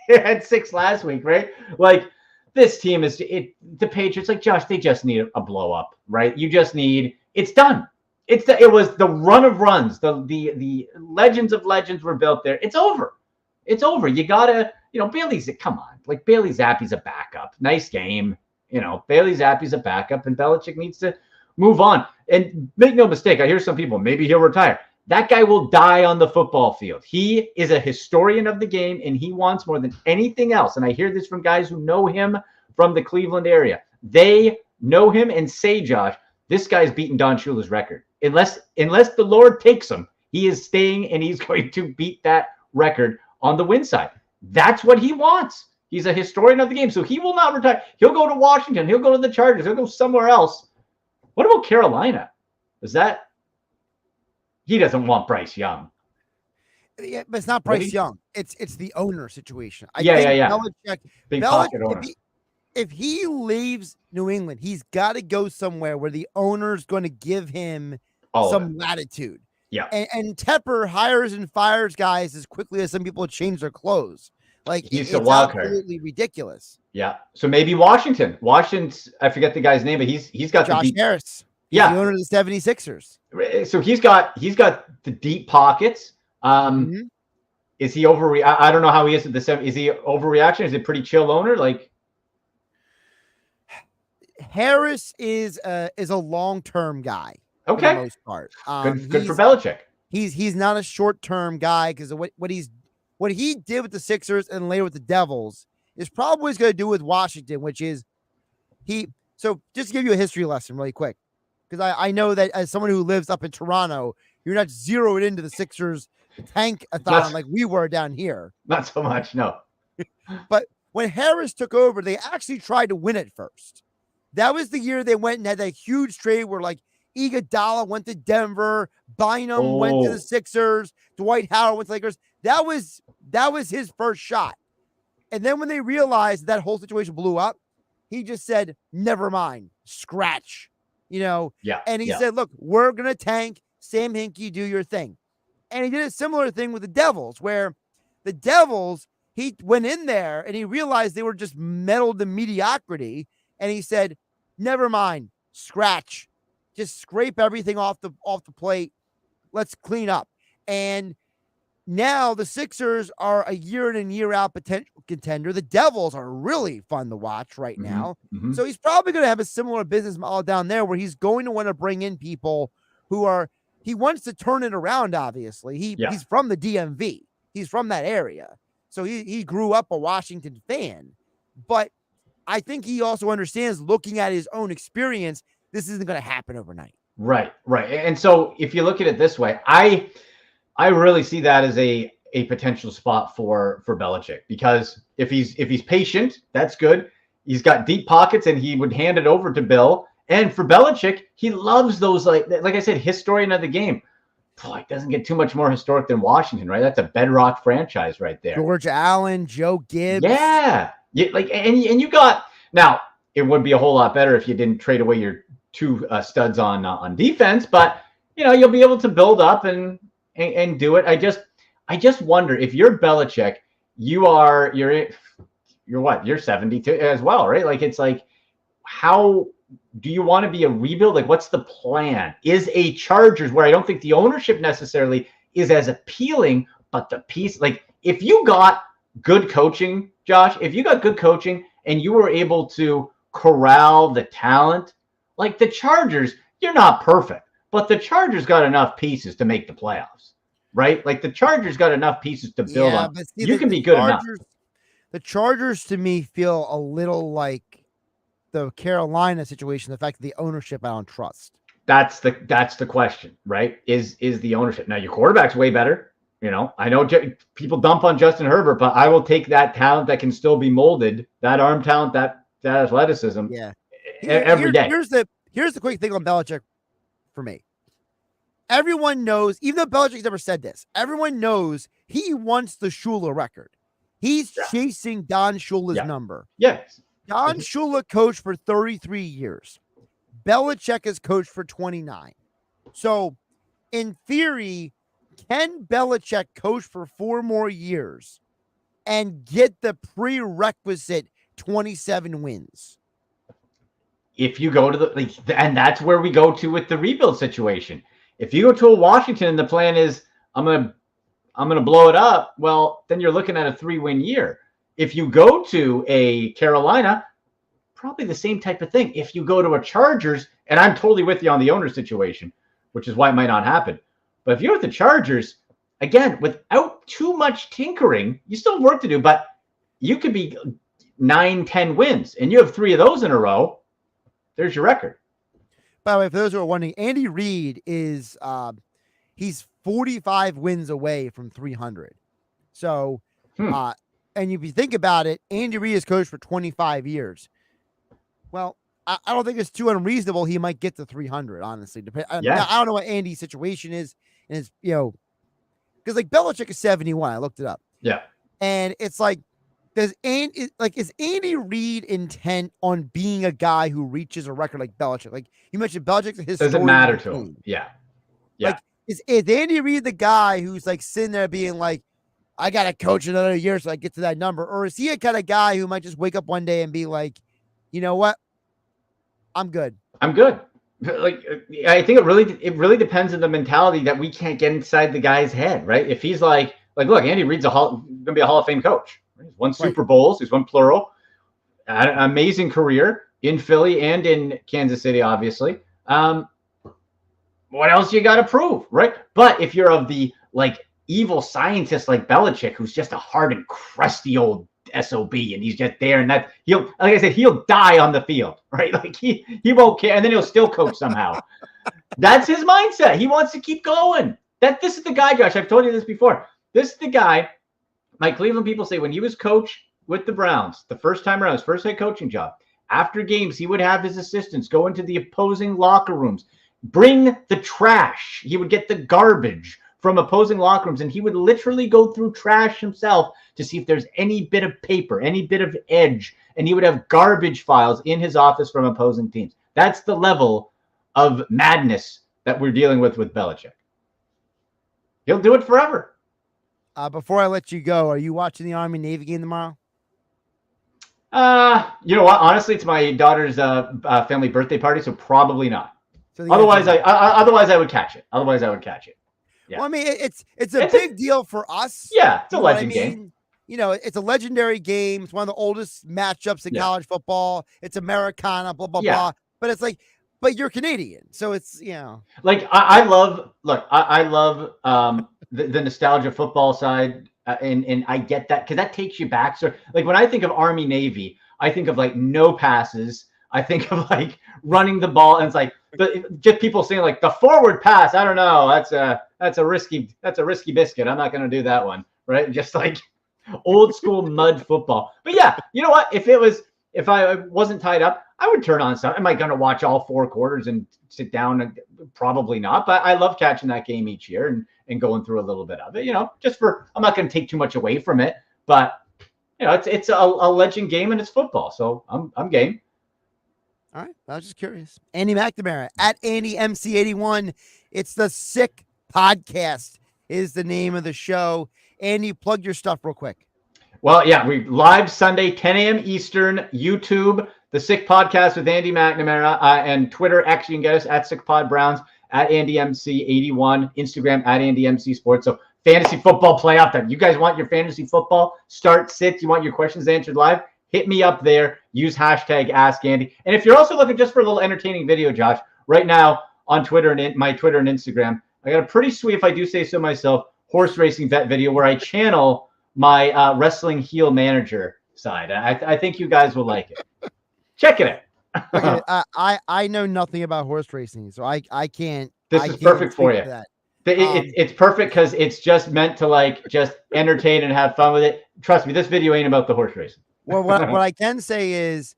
had 6 last week, right? Like, this team the Patriots, like, Josh, they just need a blow up, right? You just need, it's done. It was the run of runs. The legends of legends were built there. It's over. You gotta, come on. Like, Bailey Zappi's a backup. Nice game. Bailey Zappi's a backup, and Belichick needs to move on. And make no mistake, I hear some people, maybe he'll retire. That guy will die on the football field. He is a historian of the game, and he wants more than anything else. And I hear this from guys who know him from the Cleveland area. They know him and say, Josh, this guy's beating Don Shula's record. Unless the Lord takes him, he is staying, and he's going to beat that record on the win side. That's what he wants. He's a historian of the game, so he will not retire. He'll go to Washington. He'll go to the Chargers. He'll go somewhere else. What about Carolina? He doesn't want Bryce Young. Yeah, but it's not Bryce Young. It's the owner situation. Belichick, big pocket owner. If he leaves New England, he's got to go somewhere where the owner's going to give him some latitude. Yeah. And Tepper hires and fires guys as quickly as some people change their clothes. Like, he's a wild card. Absolutely ridiculous. Yeah. So maybe Washington. Washington's, I forget the guy's name, but he's got Josh Harris. He's the owner of the 76ers. So he's got the deep pockets. Is he I don't know how he is at the 7. Is he overreaction? Is he a pretty chill owner? Like, Harris is a long-term guy. Okay. For the most part. Good for Belichick. He's not a short-term guy because what he did with the Sixers and later with the Devils is probably what he's going to do with Washington, which is so just to give you a history lesson really quick, because I know that as someone who lives up in Toronto, you're not zeroed into the Sixers tank-a-thon like we were down here. Not so much, no. But when Harris took over, they actually tried to win it first. That was the year they went and had that huge trade where, like, Iguodala went to Denver, Bynum went to the Sixers, Dwight Howard went to Lakers. That was his first shot. And then when they realized that whole situation blew up, he just said, never mind, scratch, Yeah. And he said, look, we're going to tank. Sam Hinkie, do your thing. And he did a similar thing with the Devils, where the Devils, he went in there and he realized they were just meddled in mediocrity. And he said, never mind, scratch. Just scrape everything off the plate. Let's clean up. And now the Sixers are a year in and year out potential contender. The Devils are really fun to watch right now. Mm-hmm. So he's probably going to have a similar business model down there where he's going to want to bring in people who are he wants to turn it around. Obviously, he's from the DMV. He's from that area, so he grew up a Washington fan. But I think he also understands, looking at his own experience, this isn't going to happen overnight. Right. And so if you look at it this way, I really see that as a potential spot for Belichick, because if he's patient, that's good. He's got deep pockets, and he would hand it over to Bill. And for Belichick, he loves those, like I said, historian of the game. Boy, it doesn't get too much more historic than Washington, right? That's a bedrock franchise right there. George Allen, Joe Gibbs. Yeah. And you got, now it would be a whole lot better if you didn't trade away your two studs on defense, but you'll be able to build up and do it. I just wonder, if you're Belichick, you're what? You're 72 as well, right? Like, it's like, how do you want to be a rebuild? Like, what's the plan? Is a Chargers, where I don't think the ownership necessarily is as appealing, but the piece, like, if you got good coaching, Josh, if you got good coaching and you were able to corral the talent, like the Chargers, you're not perfect, but the Chargers got enough pieces to make the playoffs, right? Like, the Chargers got enough pieces to build on. But see, you can be good enough. The Chargers, to me, feel a little like the Carolina situation, the fact that the ownership I don't trust. That's the question, right? Is the ownership. Now, your quarterback's way better. I know people dump on Justin Herbert, but I will take that talent that can still be molded, that arm talent, that athleticism. Yeah. Every day. Here's the quick thing on Belichick for me. Everyone knows, even though Belichick's never said this, everyone knows he wants the Shula record. He's chasing Don Shula's number. Yes. Don Shula coached for 33 years. Belichick has coached for 29. So, in theory, can Belichick coach for 4 more years and get the prerequisite 27 wins? If you go to and that's where we go to with the rebuild situation. If you go to a Washington and the plan is, I'm gonna blow it up, well, then you're looking at a 3-win year. If you go to a Carolina, probably the same type of thing. If you go to a Chargers, and I'm totally with you on the owner situation, which is why it might not happen. But if you're with the Chargers, again, without too much tinkering, you still have work to do, but you could be 9-10 wins, and you have 3 of those in a row. There's your record. By the way, for those who are wondering, Andy Reid is he's 45 wins away from 300. So, and if you think about it, Andy Reid has coached for 25 years. Well, I don't think it's too unreasonable. He might get to 300, honestly. I don't know what Andy's situation is. And it's, because like Belichick is 71. I looked it up. Yeah. And it's like, is Andy Reid intent on being a guy who reaches a record like Belichick? Like you mentioned, Belichick's a historian. Doesn't matter to him. Yeah. Like, is Andy Reid the guy who's like sitting there being like, I got to coach another year so I get to that number? Or is he a kind of guy who might just wake up one day and be like, you know what? I'm good. Like, I think it really depends on the mentality that we can't get inside the guy's head, right? If he's like, look, Andy Reid's going to be a Hall of Fame coach. He's won Super Bowls. He's won plural. An amazing career in Philly and in Kansas City, obviously. What else you got to prove, right? But if you're of the evil scientist like Belichick, who's just a hard and crusty old SOB, and he's just there, and that he'll die on the field, right? Like he won't care, and then he'll still coach somehow. That's his mindset. He wants to keep going. This is the guy, Josh. I've told you this before. This is the guy. My Cleveland people say when he was coach with the Browns, the first time around, his first head coaching job, after games, he would have his assistants go into the opposing locker rooms, bring the trash. He would get the garbage from opposing locker rooms, and he would literally go through trash himself to see if there's any bit of paper, any bit of edge, and he would have garbage files in his office from opposing teams. That's the level of madness that we're dealing with Belichick. He'll do it forever. Before I let you go, are you watching the Army-Navy game tomorrow? You know what? Honestly, it's my daughter's family birthday party, so probably not. So otherwise, I would catch it. Yeah. Well, I mean, it's a big deal for us. Yeah, it's a legend game. It's a legendary game. It's one of the oldest matchups in college football. It's Americana, blah, blah, blah. But it's like, but you're Canadian, so it's Like I love the nostalgia football side, and I get that because that takes you back. So like when I think of Army Navy, I think of like no passes. I think of like running the ball, and it's like just people saying like the forward pass. I don't know. That's a risky biscuit. I'm not going to do that one, right? Just like old school mud football. But yeah, you know what? If I wasn't tied up, I would turn on some. Am I going to watch all 4 quarters and sit down? And probably not. But I love catching that game each year and going through a little bit of it. I'm not going to take too much away from it. But it's a legend game and it's football, so I'm game. All right. I was just curious. Andy McNamara at AndyMC81. It's the Sick Podcast is the name of the show. Andy, plug your stuff real quick. Well, yeah, we live Sunday, 10 a.m. Eastern, YouTube, the Sick Podcast with Andy McNamara, and Twitter. Actually, you can get us at Sick Pod Browns, at AndyMC81, Instagram at AndyMC Sports. So fantasy football playoff time. You guys want your fantasy football start, sit? You want your questions answered live? Hit me up there. Use hashtag Ask Andy. And if you're also looking just for a little entertaining video, Josh, right now on Twitter and my Twitter and Instagram, I got a pretty sweet, if I do say so myself, horse racing vet video where I channel my wrestling heel manager side. I think you guys will like it. Check it out. Okay, I know nothing about horse racing, so I can't. This is perfect for you. It's perfect because it's just meant to like just entertain and have fun with it. Trust me, this video ain't about the horse racing. Well, what I can say is,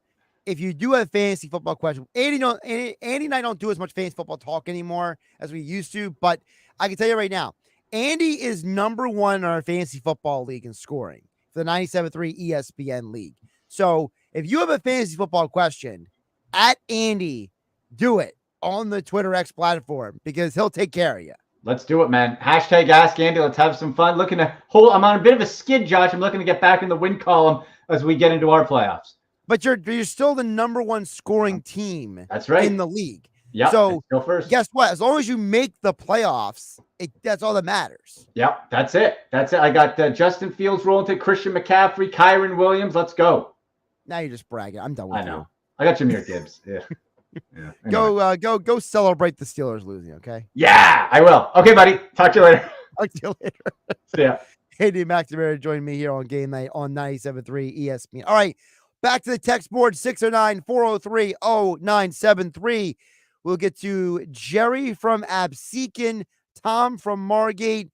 if you do have fantasy football questions, Andy and I don't do as much fantasy football talk anymore as we used to, but I can tell you right now, Andy is number 1 in our fantasy football league in scoring for the 97.3 ESPN league. So if you have a fantasy football question, at Andy, do it on the Twitter X platform because he'll take care of you. Let's do it, man. Hashtag Ask Andy. Let's have some fun. I'm on a bit of a skid, Josh. I'm looking to get back in the win column as we get into our playoffs. But you're still the number 1 scoring team. That's right. In the league. Yeah. So go first. Guess what? As long as you make the playoffs, that's all that matters. Yep. That's it. I got Justin Fields rolling to Christian McCaffrey, Kyron Williams. Let's go. Now you're just bragging. I'm done with you. I know. I got Jahmyr Gibbs. Yeah. Anyway. Go celebrate the Steelers losing, okay? Yeah, I will. Okay, buddy. Talk to you later. Talk to you later. See ya. Andy McNamara joined me here on Game Night on 97.3 ESPN. All right, back to the text board, 609-403-0973. We'll get to Jerry from Absecon, Tom from Margate,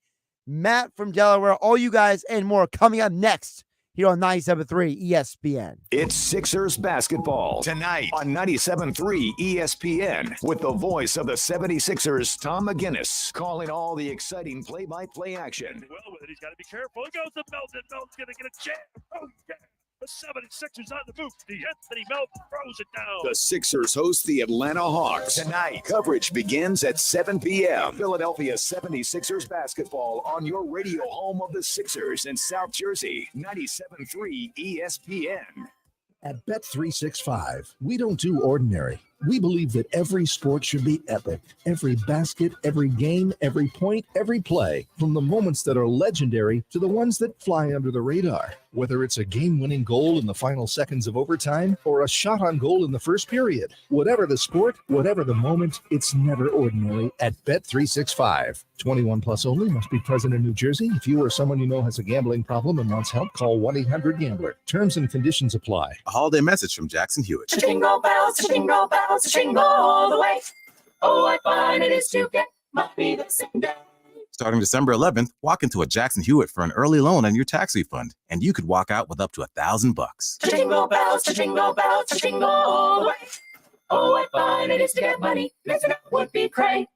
Matt from Delaware, all you guys and more coming up next here on 97.3 ESPN. It's Sixers basketball tonight on 97.3 ESPN with the voice of the 76ers, Tom McGinnis, calling all the exciting play-by-play action. Well, he's got to be careful. He goes to Melton. Melton's going to get a chance. Oh, yeah. The 76ers on the move. The Anthony Melton throws it down. The Sixers host the Atlanta Hawks tonight. Coverage begins at 7 p.m. Philadelphia 76ers basketball on your radio home of the Sixers in South Jersey, 97.3 ESPN. At Bet365, we don't do ordinary. We believe that every sport should be epic. Every basket, every game, every point, every play. From the moments that are legendary to the ones that fly under the radar. Whether it's a game-winning goal in the final seconds of overtime or a shot on goal in the first period. Whatever the sport, whatever the moment, it's never ordinary at Bet365. 21 plus only, must be present in New Jersey. If you or someone you know has a gambling problem and wants help, call 1-800-GAMBLER. Terms and conditions apply. A holiday message from Jackson Hewitt. Jingle bells, jingle bells, jingle all the way. Oh, what fun it is to get money the same day. Starting December 11th, walk into a Jackson Hewitt for an early loan on your tax refund, and you could walk out with up to $1,000. Jingle bells, jingle bells, jingle all the way. Oh, what fun it is to get money. Listen up would be great.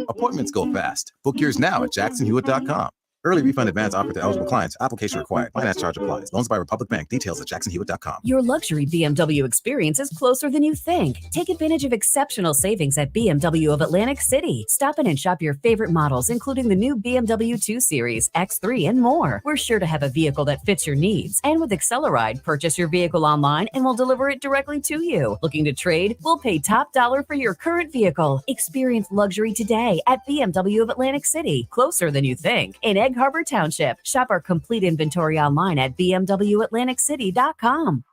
Appointments go fast. Book yours now at jacksonhewitt.com. Early refund advance offered to eligible clients. Application required. Finance charge applies. Loans by Republic Bank. Details at jacksonhewitt.com. Your luxury BMW experience is closer than you think. Take advantage of exceptional savings at BMW of Atlantic City. Stop in and shop your favorite models, including the new BMW 2 Series, X3, and more. We're sure to have a vehicle that fits your needs. And with Acceleride, purchase your vehicle online and we'll deliver it directly to you. Looking to trade? We'll pay top dollar for your current vehicle. Experience luxury today at BMW of Atlantic City. Closer than you think. In Egg Harbor Township. Shop our complete inventory online at bmwatlanticcity.com.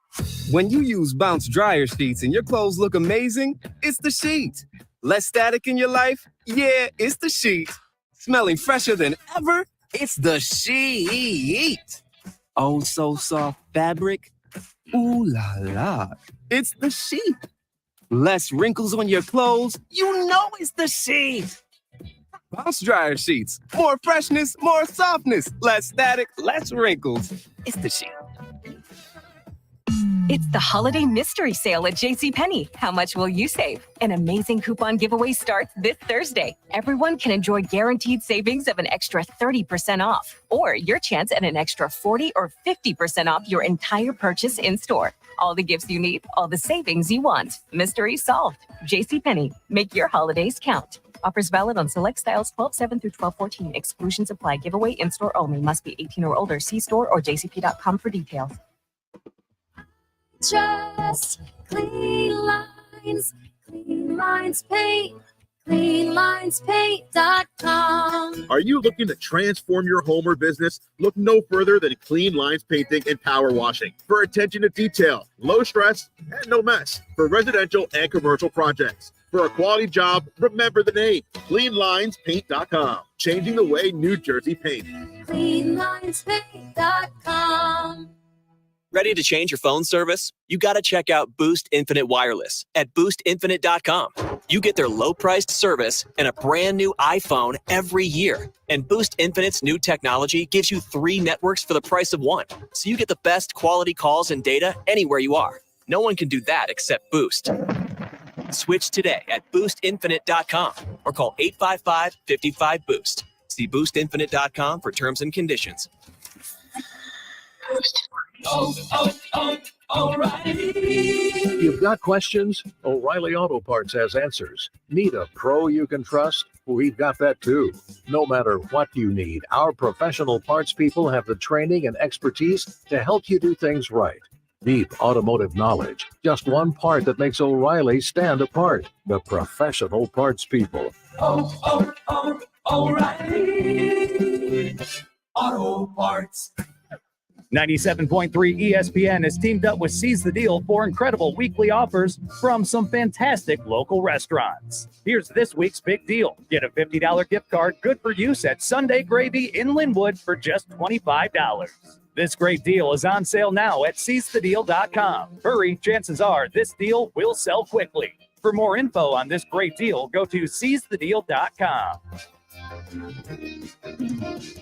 When you use Bounce dryer sheets and your clothes look amazing, it's the sheet. Less static in your life? Yeah, it's the sheet. Smelling fresher than ever? It's the sheet. Oh, so soft fabric? Ooh la la. It's the sheet. Less wrinkles on your clothes? You know it's the sheet. Bounce dryer sheets. More freshness, more softness. Less static, less wrinkles. It's the sheet. It's the holiday mystery sale at JCPenney. How much will you save? An amazing coupon giveaway starts this Thursday. Everyone can enjoy guaranteed savings of an extra 30% off, or your chance at an extra 40 or 50% off your entire purchase in store. All the gifts you need, all the savings you want. Mystery solved. JCPenney. Make your holidays count. Offers valid on select styles 12/7 through 12/14. Exclusions apply. Giveaway in-store only. Must be 18 or older. See store or jcp.com for details. Just clean lines paint, cleanlinespaint.com. Are you looking to transform your home or business? Look no further than Clean Lines Painting and Power Washing for attention to detail, low stress, and no mess for residential and commercial projects. For a quality job, remember the name, cleanlinespaint.com, changing the way New Jersey paints. Cleanlinespaint.com. Ready to change your phone service? You got to check out Boost Infinite Wireless at boostinfinite.com. You get their low-priced service and a brand new iPhone every year. And Boost Infinite's new technology gives you 3 networks for the price of 1. So you get the best quality calls and data anywhere you are. No one can do that except Boost. Switch today at boostinfinite.com or call 855-55-BOOST. See boostinfinite.com for terms and conditions. O'Reilly. You've got questions? O'Reilly Auto Parts has answers. Need a pro you can trust? We've got that too. No matter what you need, our professional parts people have the training and expertise to help you do things right. Deep automotive knowledge. Just one part that makes O'Reilly stand apart. The professional parts people. O'Reilly Auto Parts. 97.3 ESPN has teamed up with Seize the Deal for incredible weekly offers from some fantastic local restaurants. Here's this week's big deal. Get a $50 gift card good for use at Sunday Gravy in Linwood for just $25. This great deal is on sale now at seizethedeal.com. Hurry, chances are this deal will sell quickly. For more info on this great deal, go to seizethedeal.com.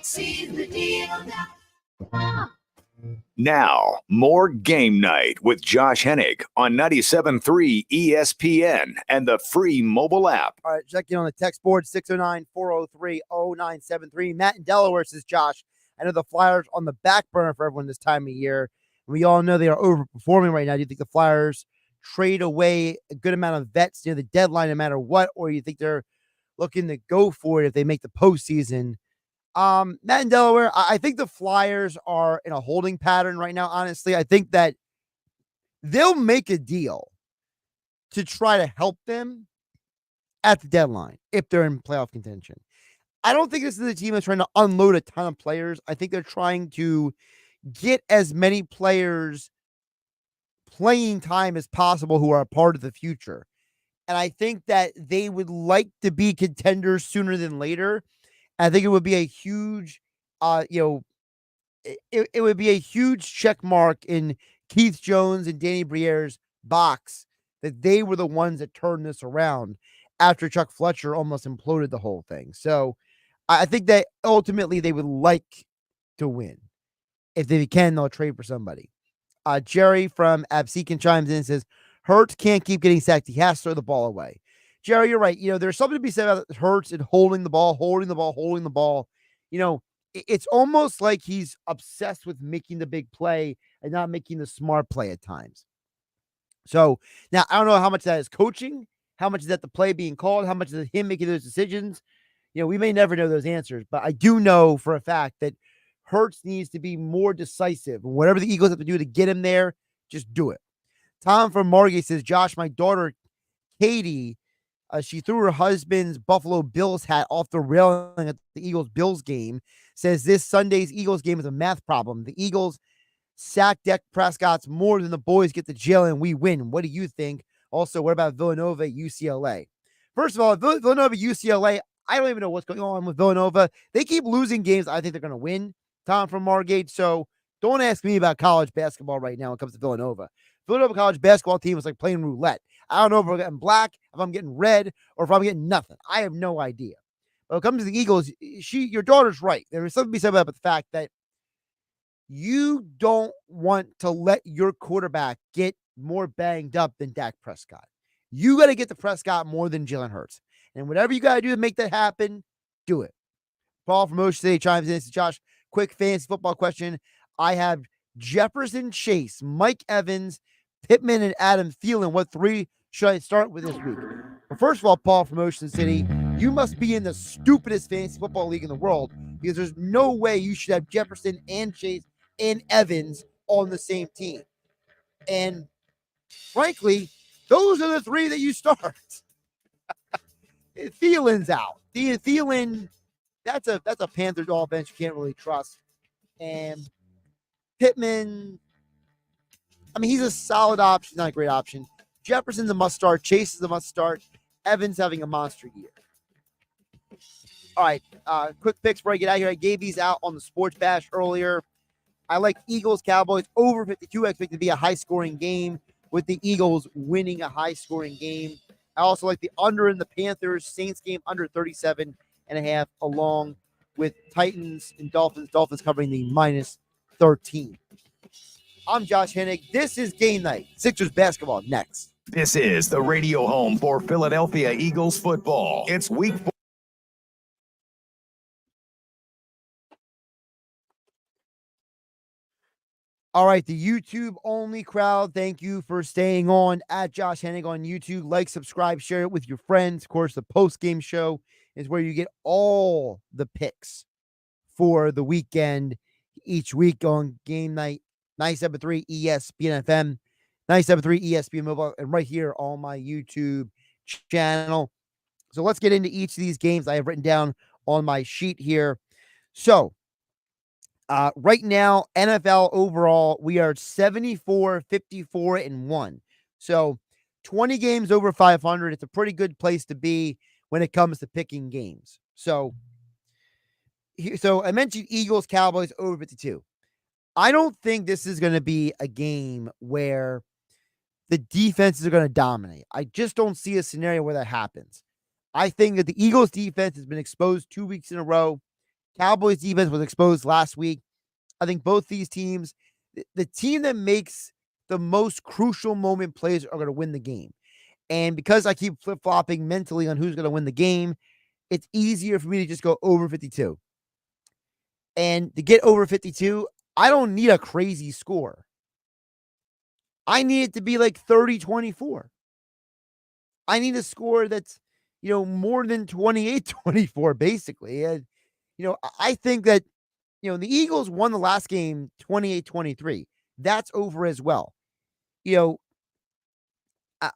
Seizethedeal.com. Now, more Game Night with Josh Hennig on 97.3 ESPN and the free mobile app. All right, check in on the text board, 609-403-0973. Matt in Delaware says, Josh, I know the Flyers on the back burner for everyone this time of year. We all know they are overperforming right now. Do you think the Flyers trade away a good amount of vets near the deadline no matter what, or do you think they're looking to go for it if they make the postseason? Matt in Delaware, I think the Flyers are in a holding pattern right now, honestly. I think that they'll make a deal to try to help them at the deadline if they're in playoff contention. I don't think this is a team that's trying to unload a ton of players. I think they're trying to get as many players playing time as possible who are a part of the future. And I think that they would like to be contenders sooner than later. I think it would be a huge, it would be a huge check mark in Keith Jones and Danny Briere's box that they were the ones that turned this around after Chuck Fletcher almost imploded the whole thing. So I think that ultimately they would like to win. If they can, they'll trade for somebody. Jerry from Absecon chimes in and says, Hurts can't keep getting sacked. He has to throw the ball away. Jerry, you're right. There's something to be said about Hurts and holding the ball. It's almost like he's obsessed with making the big play and not making the smart play at times. So now I don't know how much that is coaching, how much is that the play being called, how much is it him making those decisions. We may never know those answers, but I do know for a fact that Hurts needs to be more decisive. Whatever the Eagles have to do to get him there, just do it. Tom from Margate says, Josh, my daughter, Katie, she threw her husband's Buffalo Bills hat off the railing at the Eagles-Bills game. Says this Sunday's Eagles game is a math problem. The Eagles sack Dak Prescott's more than the boys get to jail and we win. What do you think? Also, what about Villanova, UCLA? First of all, Villanova, UCLA, I don't even know what's going on with Villanova. They keep losing games I think they're going to win, Tom from Margate. So don't ask me about college basketball right now when it comes to Villanova. Villanova college basketball team is like playing roulette. I don't know if I'm getting black, if I'm getting red, or if I'm getting nothing. I have no idea. But when it comes to the Eagles, your daughter's right. There is something to be said about the fact that you don't want to let your quarterback get more banged up than Dak Prescott. You got to get to Prescott more than Jalen Hurts. And whatever you got to do to make that happen, do it. Paul from Ocean City chimes in. This is Josh. Quick fantasy football question. I have Jefferson, Chase, Mike Evans, Pittman, and Adam Thielen. What three should I start with this week? Well, first of all, Paul from Ocean City, you must be in the stupidest fantasy football league in the world because there's no way you should have Jefferson and Chase and Evans on the same team. And frankly, those are the three that you start. Thielen's out. Thielen, that's a Panthers offense you can't really trust. And Pittman, I mean, he's a solid option, not a great option. Jefferson's a must start. Chase is a must start. Evans having a monster year. All right, quick picks before I get out here. I gave these out on the Sports Bash earlier. I like Eagles, Cowboys over 52. I expect it to be a high-scoring game with the Eagles winning a high-scoring game. I also like the under in the Panthers Saints game under 37.5, along with Titans and Dolphins. Dolphins covering the minus 13. I'm Josh Hennig. This is Game Night. Sixers basketball next. This is the radio home for Philadelphia Eagles football. It's week 4. All right, the YouTube only crowd, thank you for staying on at Josh Hennig on YouTube. Like, subscribe, share it with your friends. Of course, the post-game show is where you get all the picks for the weekend each week on Game Night, 97.3 ESPN FM, 97.3 ESPN Mobile, and right here on my YouTube channel. So let's get into each of these games I have written down on my sheet here. So, right now, NFL overall, we are 74, 54, and 1. So 20 games over 500. It's a pretty good place to be when it comes to picking games. So I mentioned Eagles, Cowboys over 52. I don't think this is going to be a game where the defenses are going to dominate. I just don't see a scenario where that happens. I think that the Eagles defense has been exposed 2 weeks in a row. Cowboys defense was exposed last week. I think both these teams, the team that makes the most crucial moment plays are going to win the game. And because I keep flip-flopping mentally on who's going to win the game, it's easier for me to just go over 52. And to get over 52, I don't need a crazy score. I need it to be like 30-24. I need a score that's, more than 28-24, basically. And, I think that, the Eagles won the last game 28-23. That's over as well.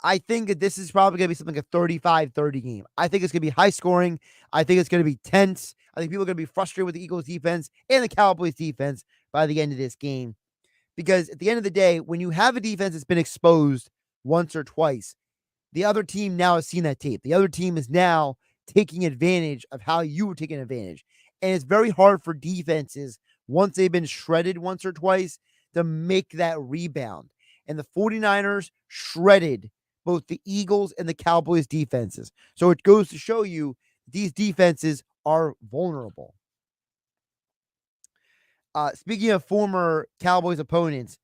I think that this is probably going to be something like a 35-30 game. I think it's going to be high scoring. I think it's going to be tense. I think people are going to be frustrated with the Eagles defense and the Cowboys defense by the end of this game. Because at the end of the day, when you have a defense that's been exposed once or twice, the other team now has seen that tape. The other team is now taking advantage of how you were taking advantage. And it's very hard for defenses, once they've been shredded once or twice, to make that rebound. And the 49ers shredded both the Eagles and the Cowboys defenses. So it goes to show you these defenses are vulnerable. Speaking of former Cowboys opponents,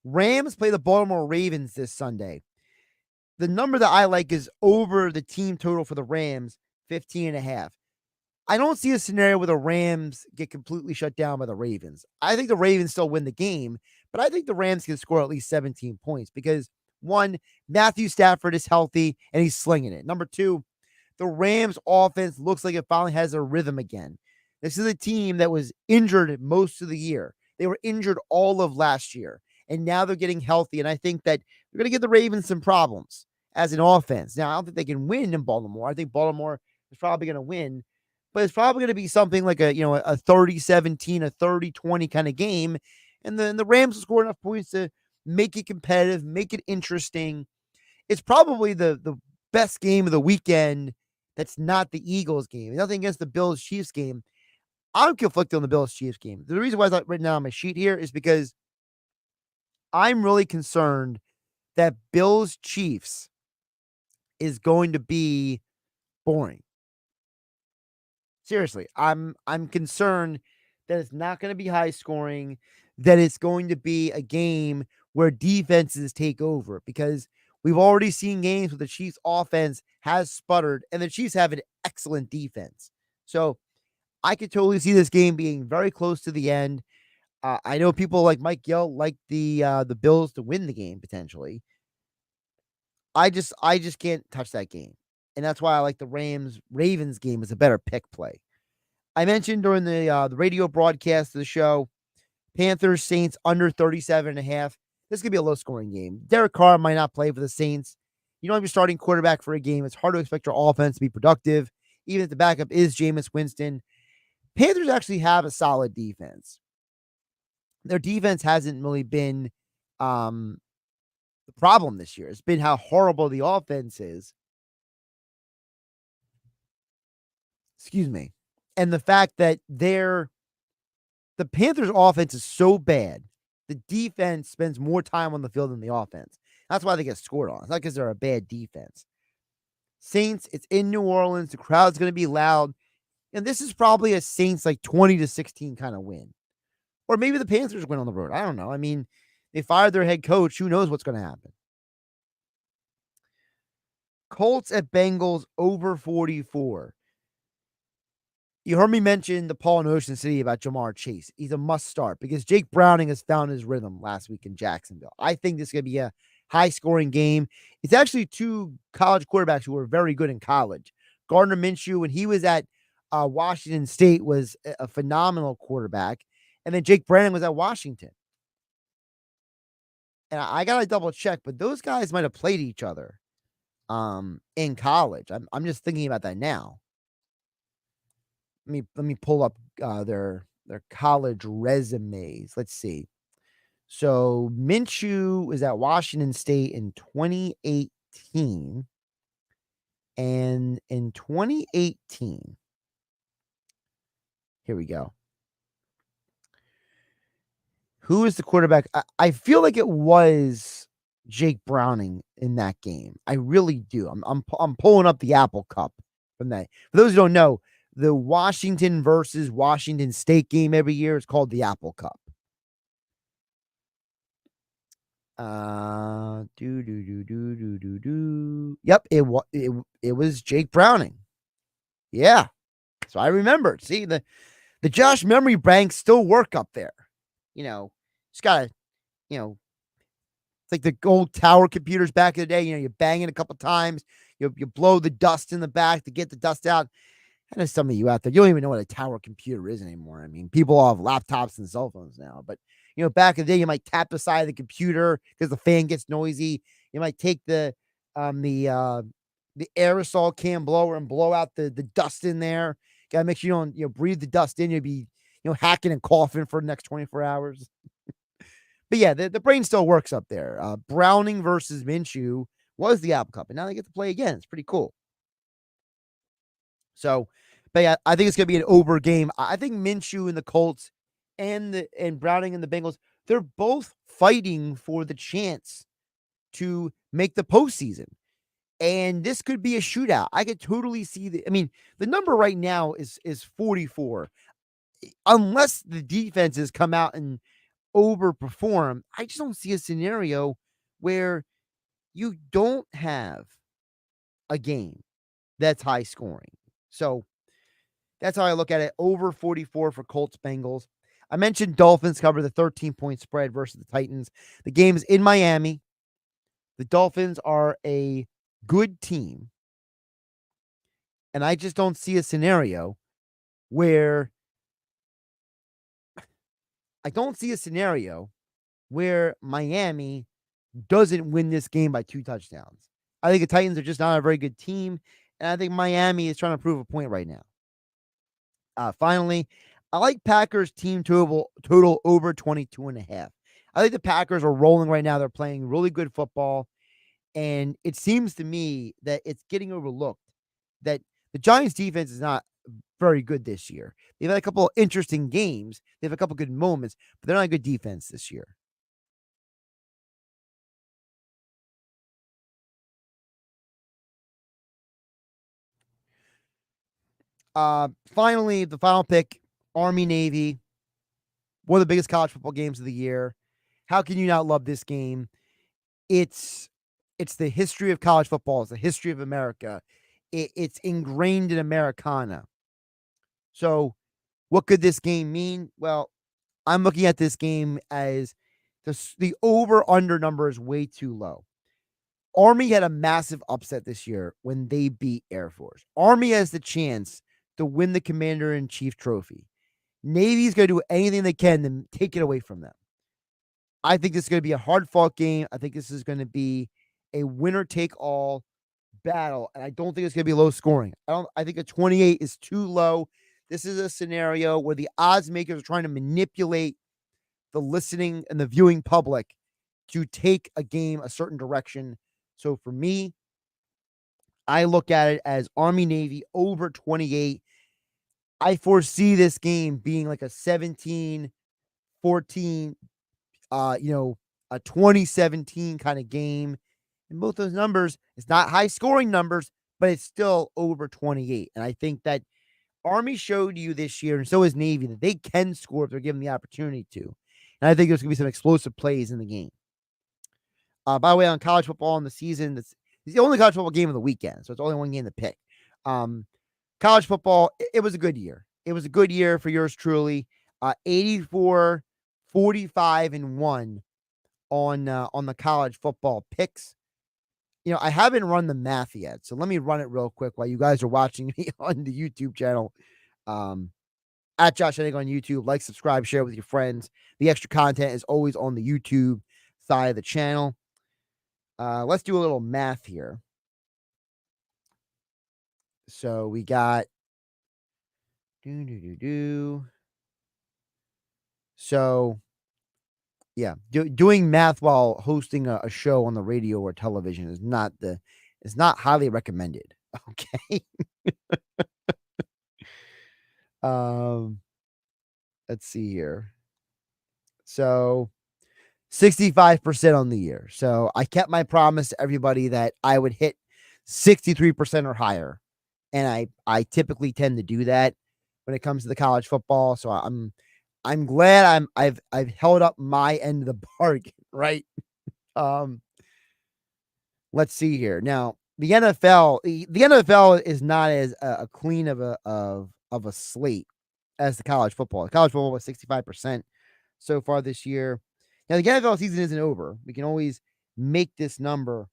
Rams play the Baltimore Ravens this Sunday. The number that I like is over the team total for the Rams, 15.5. I don't see a scenario where the Rams get completely shut down by the Ravens. I think the Ravens still win the game, but I think the Rams can score at least 17 points because, one, Matthew Stafford is healthy and he's slinging it. Number two, the Rams offense looks like it finally has a rhythm again. This is a team that was injured most of the year. They were injured all of last year, and now they're getting healthy, and I think that they're going to give the Ravens some problems as an offense. Now, I don't think they can win in Baltimore. I think Baltimore is probably going to win, but it's probably going to be something like a 30-17, a 30-20 kind of game. And then the Rams will score enough points to make it competitive, make it interesting. It's probably the best game of the weekend that's not the Eagles game. Nothing against the Bills-Chiefs game. I'm conflicted on the Bills-Chiefs game. The reason why it's not written down on my sheet here is because I'm really concerned that Bills-Chiefs is going to be boring. Seriously, I'm concerned that it's not going to be high scoring, that it's going to be a game where defenses take over, because we've already seen games where the Chiefs offense has sputtered and the Chiefs have an excellent defense. So I could totally see this game being very close to the end. I know people like Mike Yell like the Bills to win the game potentially. I just can't touch that game. And that's why I like the Ravens game as a better pick play. I mentioned during the radio broadcast of the show, Panthers Saints under 37.5. This could be a low scoring game. Derek Carr might not play for the Saints. You don't have your starting quarterback for a game. It's hard to expect your offense to be productive, even if the backup is Jameis Winston. Panthers actually have a solid defense. Their defense hasn't really been the problem this year. It's been how horrible the offense is. Excuse me. And the fact that the Panthers offense is so bad, the defense spends more time on the field than the offense. That's why they get scored on. It's not because they're a bad defense. Saints, it's in New Orleans. The crowd's going to be loud. And this is probably a Saints like 20-16 kind of win. Or maybe the Panthers win on the road. I don't know. I mean, they fired their head coach. Who knows what's going to happen? Colts at Bengals over 44. You heard me mention the Paul in Ocean City about Jamar Chase. He's a must start because Jake Browning has found his rhythm last week in Jacksonville. I think this is going to be a high-scoring game. It's actually two college quarterbacks who were very good in college. Gardner Minshew, when he was at Washington State, was a phenomenal quarterback. And then Jake Browning was at Washington. And I got to double check, but those guys might have played each other in college. I'm just thinking about that now. Let me pull up their college resumes. Let's see. So Minshew was at Washington State in 2018. And in 2018, here we go. Who is the quarterback? I feel like it was Jake Browning in that game. I really do. I'm pulling up the Apple Cup from that. For those who don't know, the Washington versus Washington State game every year is called the Apple Cup. Yep, it was Jake Browning. Yeah. So I remember. See, the Josh memory banks still work up there. You know, just gotta, it's like the old tower computers back in the day. You bang it a couple times, you blow the dust in the back to get the dust out. I know some of you out there, you don't even know what a tower computer is anymore. I mean, people all have laptops and cell phones now, but back in the day, you might tap the side of the computer because the fan gets noisy. You might take the aerosol can blower and blow out the dust in there. Gotta make sure you don't breathe the dust in. You'll be hacking and coughing for the next 24 hours. But yeah, the brain still works up there. Browning versus Minshew was the Apple Cup, and now they get to play again. It's pretty cool. So, but yeah, I think it's gonna be an over game. I think Minshew and the Colts and Browning and the Bengals, they're both fighting for the chance to make the postseason. And this could be a shootout. I could totally see the number right now is 44. Unless the defenses come out and overperform, I just don't see a scenario where you don't have a game that's high scoring. So that's how I look at it. Over 44 for Colts Bengals. I mentioned Dolphins cover the 13-point spread versus the Titans. The game is in Miami. The Dolphins are a good team. And I just don't see a scenario where Miami doesn't win this game by 2 touchdowns. I think the Titans are just not a very good team. And I think Miami is trying to prove a point right now. Finally, I like Packers team total over 22.5. I think the Packers are rolling right now. They're playing really good football. And it seems to me that it's getting overlooked that the Giants defense is not very good this year. They've had a couple of interesting games. They have a couple of good moments, but they're not a good defense this year. Finally, the final pick, Army Navy, one of the biggest college football games of the year. How can you not love this game? It's the history of college football. It's the history of America. It's ingrained in Americana. So what could this game mean? Well, I'm looking at this game as the over-under number is way too low. Army had a massive upset this year when they beat Air Force. Army has the chance to win the Commander-in-Chief trophy. Navy's going to do anything they can to take it away from them. I think this is going to be a hard-fought game. I think this is going to be a winner-take-all battle, and I don't think it's going to be low scoring. I think a 28 is too low. This is a scenario where the odds makers are trying to manipulate the listening and the viewing public to take a game a certain direction. So for me, I look at it as Army Navy over 28. I foresee this game being like a 17-14, a 2017 kind of game. And both those numbers, it's not high scoring numbers, but it's still over 28. And I think that Army showed you this year, and so is Navy, that they can score if they're given the opportunity to. And I think there's going to be some explosive plays in the game. By the way, on college football in the season, it's the only college football game of the weekend, so it's only one game to pick. College football, it was a good year. It was a good year for yours truly. 84, 45, and 1 on the college football picks. I haven't run the math yet, so let me run it real quick while you guys are watching me on the YouTube channel. At Josh Hennig on YouTube. Like, subscribe, share with your friends. The extra content is always on the YouTube side of the channel. Let's do a little math here. So we got So yeah, doing math while hosting a show on the radio or television is not highly recommended. Okay. Let's see here. So 65% on the year. So I kept my promise to everybody that I would hit 63% or higher. And I typically tend to do that when it comes to the college football. So I'm glad I've held up my end of the bargain, right? Let's see here. Now, the NFL is not as a clean of a slate as the college football. The college football was 65% so far this year. Now, the NFL season isn't over. We can always make this number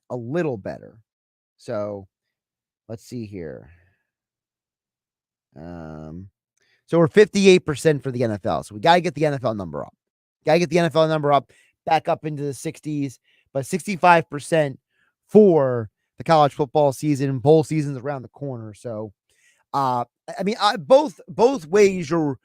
a little better. So let's see here. So we're 58% for the NFL. So we got to get the NFL number up. Back up into the 60s, but 65% for the college football season. Bowl season's around the corner. So, both ways you're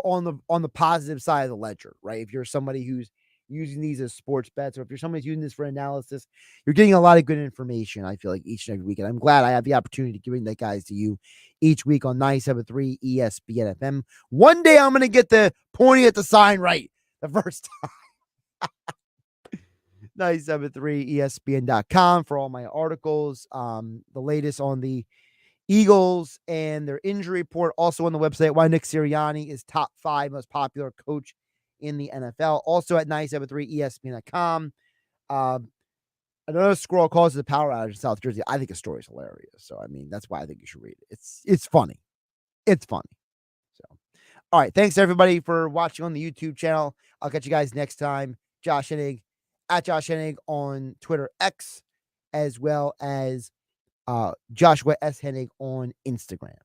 on the positive side of the ledger, right? If you're somebody who's using these as sports bets, or if you're somebody who's using this for analysis, you're getting a lot of good information, I feel like, each and every week. And I'm glad I have the opportunity to bring that guys to you each week on 97.3 ESPN FM. One day I'm going to get the pointing at the sign right the first time. 97.3 ESPN.com for all my articles. The latest on the Eagles and their injury report. Also on the website, why Nick Sirianni is top 5 most popular coach in the NFL. Also at 97.3 ESPN.com. Another squirrel causes a power outage in South Jersey. I think the story is hilarious. So, that's why I think you should read it. It's funny. It's funny. So, all right. Thanks, everybody, for watching on the YouTube channel. I'll catch you guys next time. Josh Hennig, at Josh Hennig on Twitter X, as well as Joshua S. Hennig on Instagram.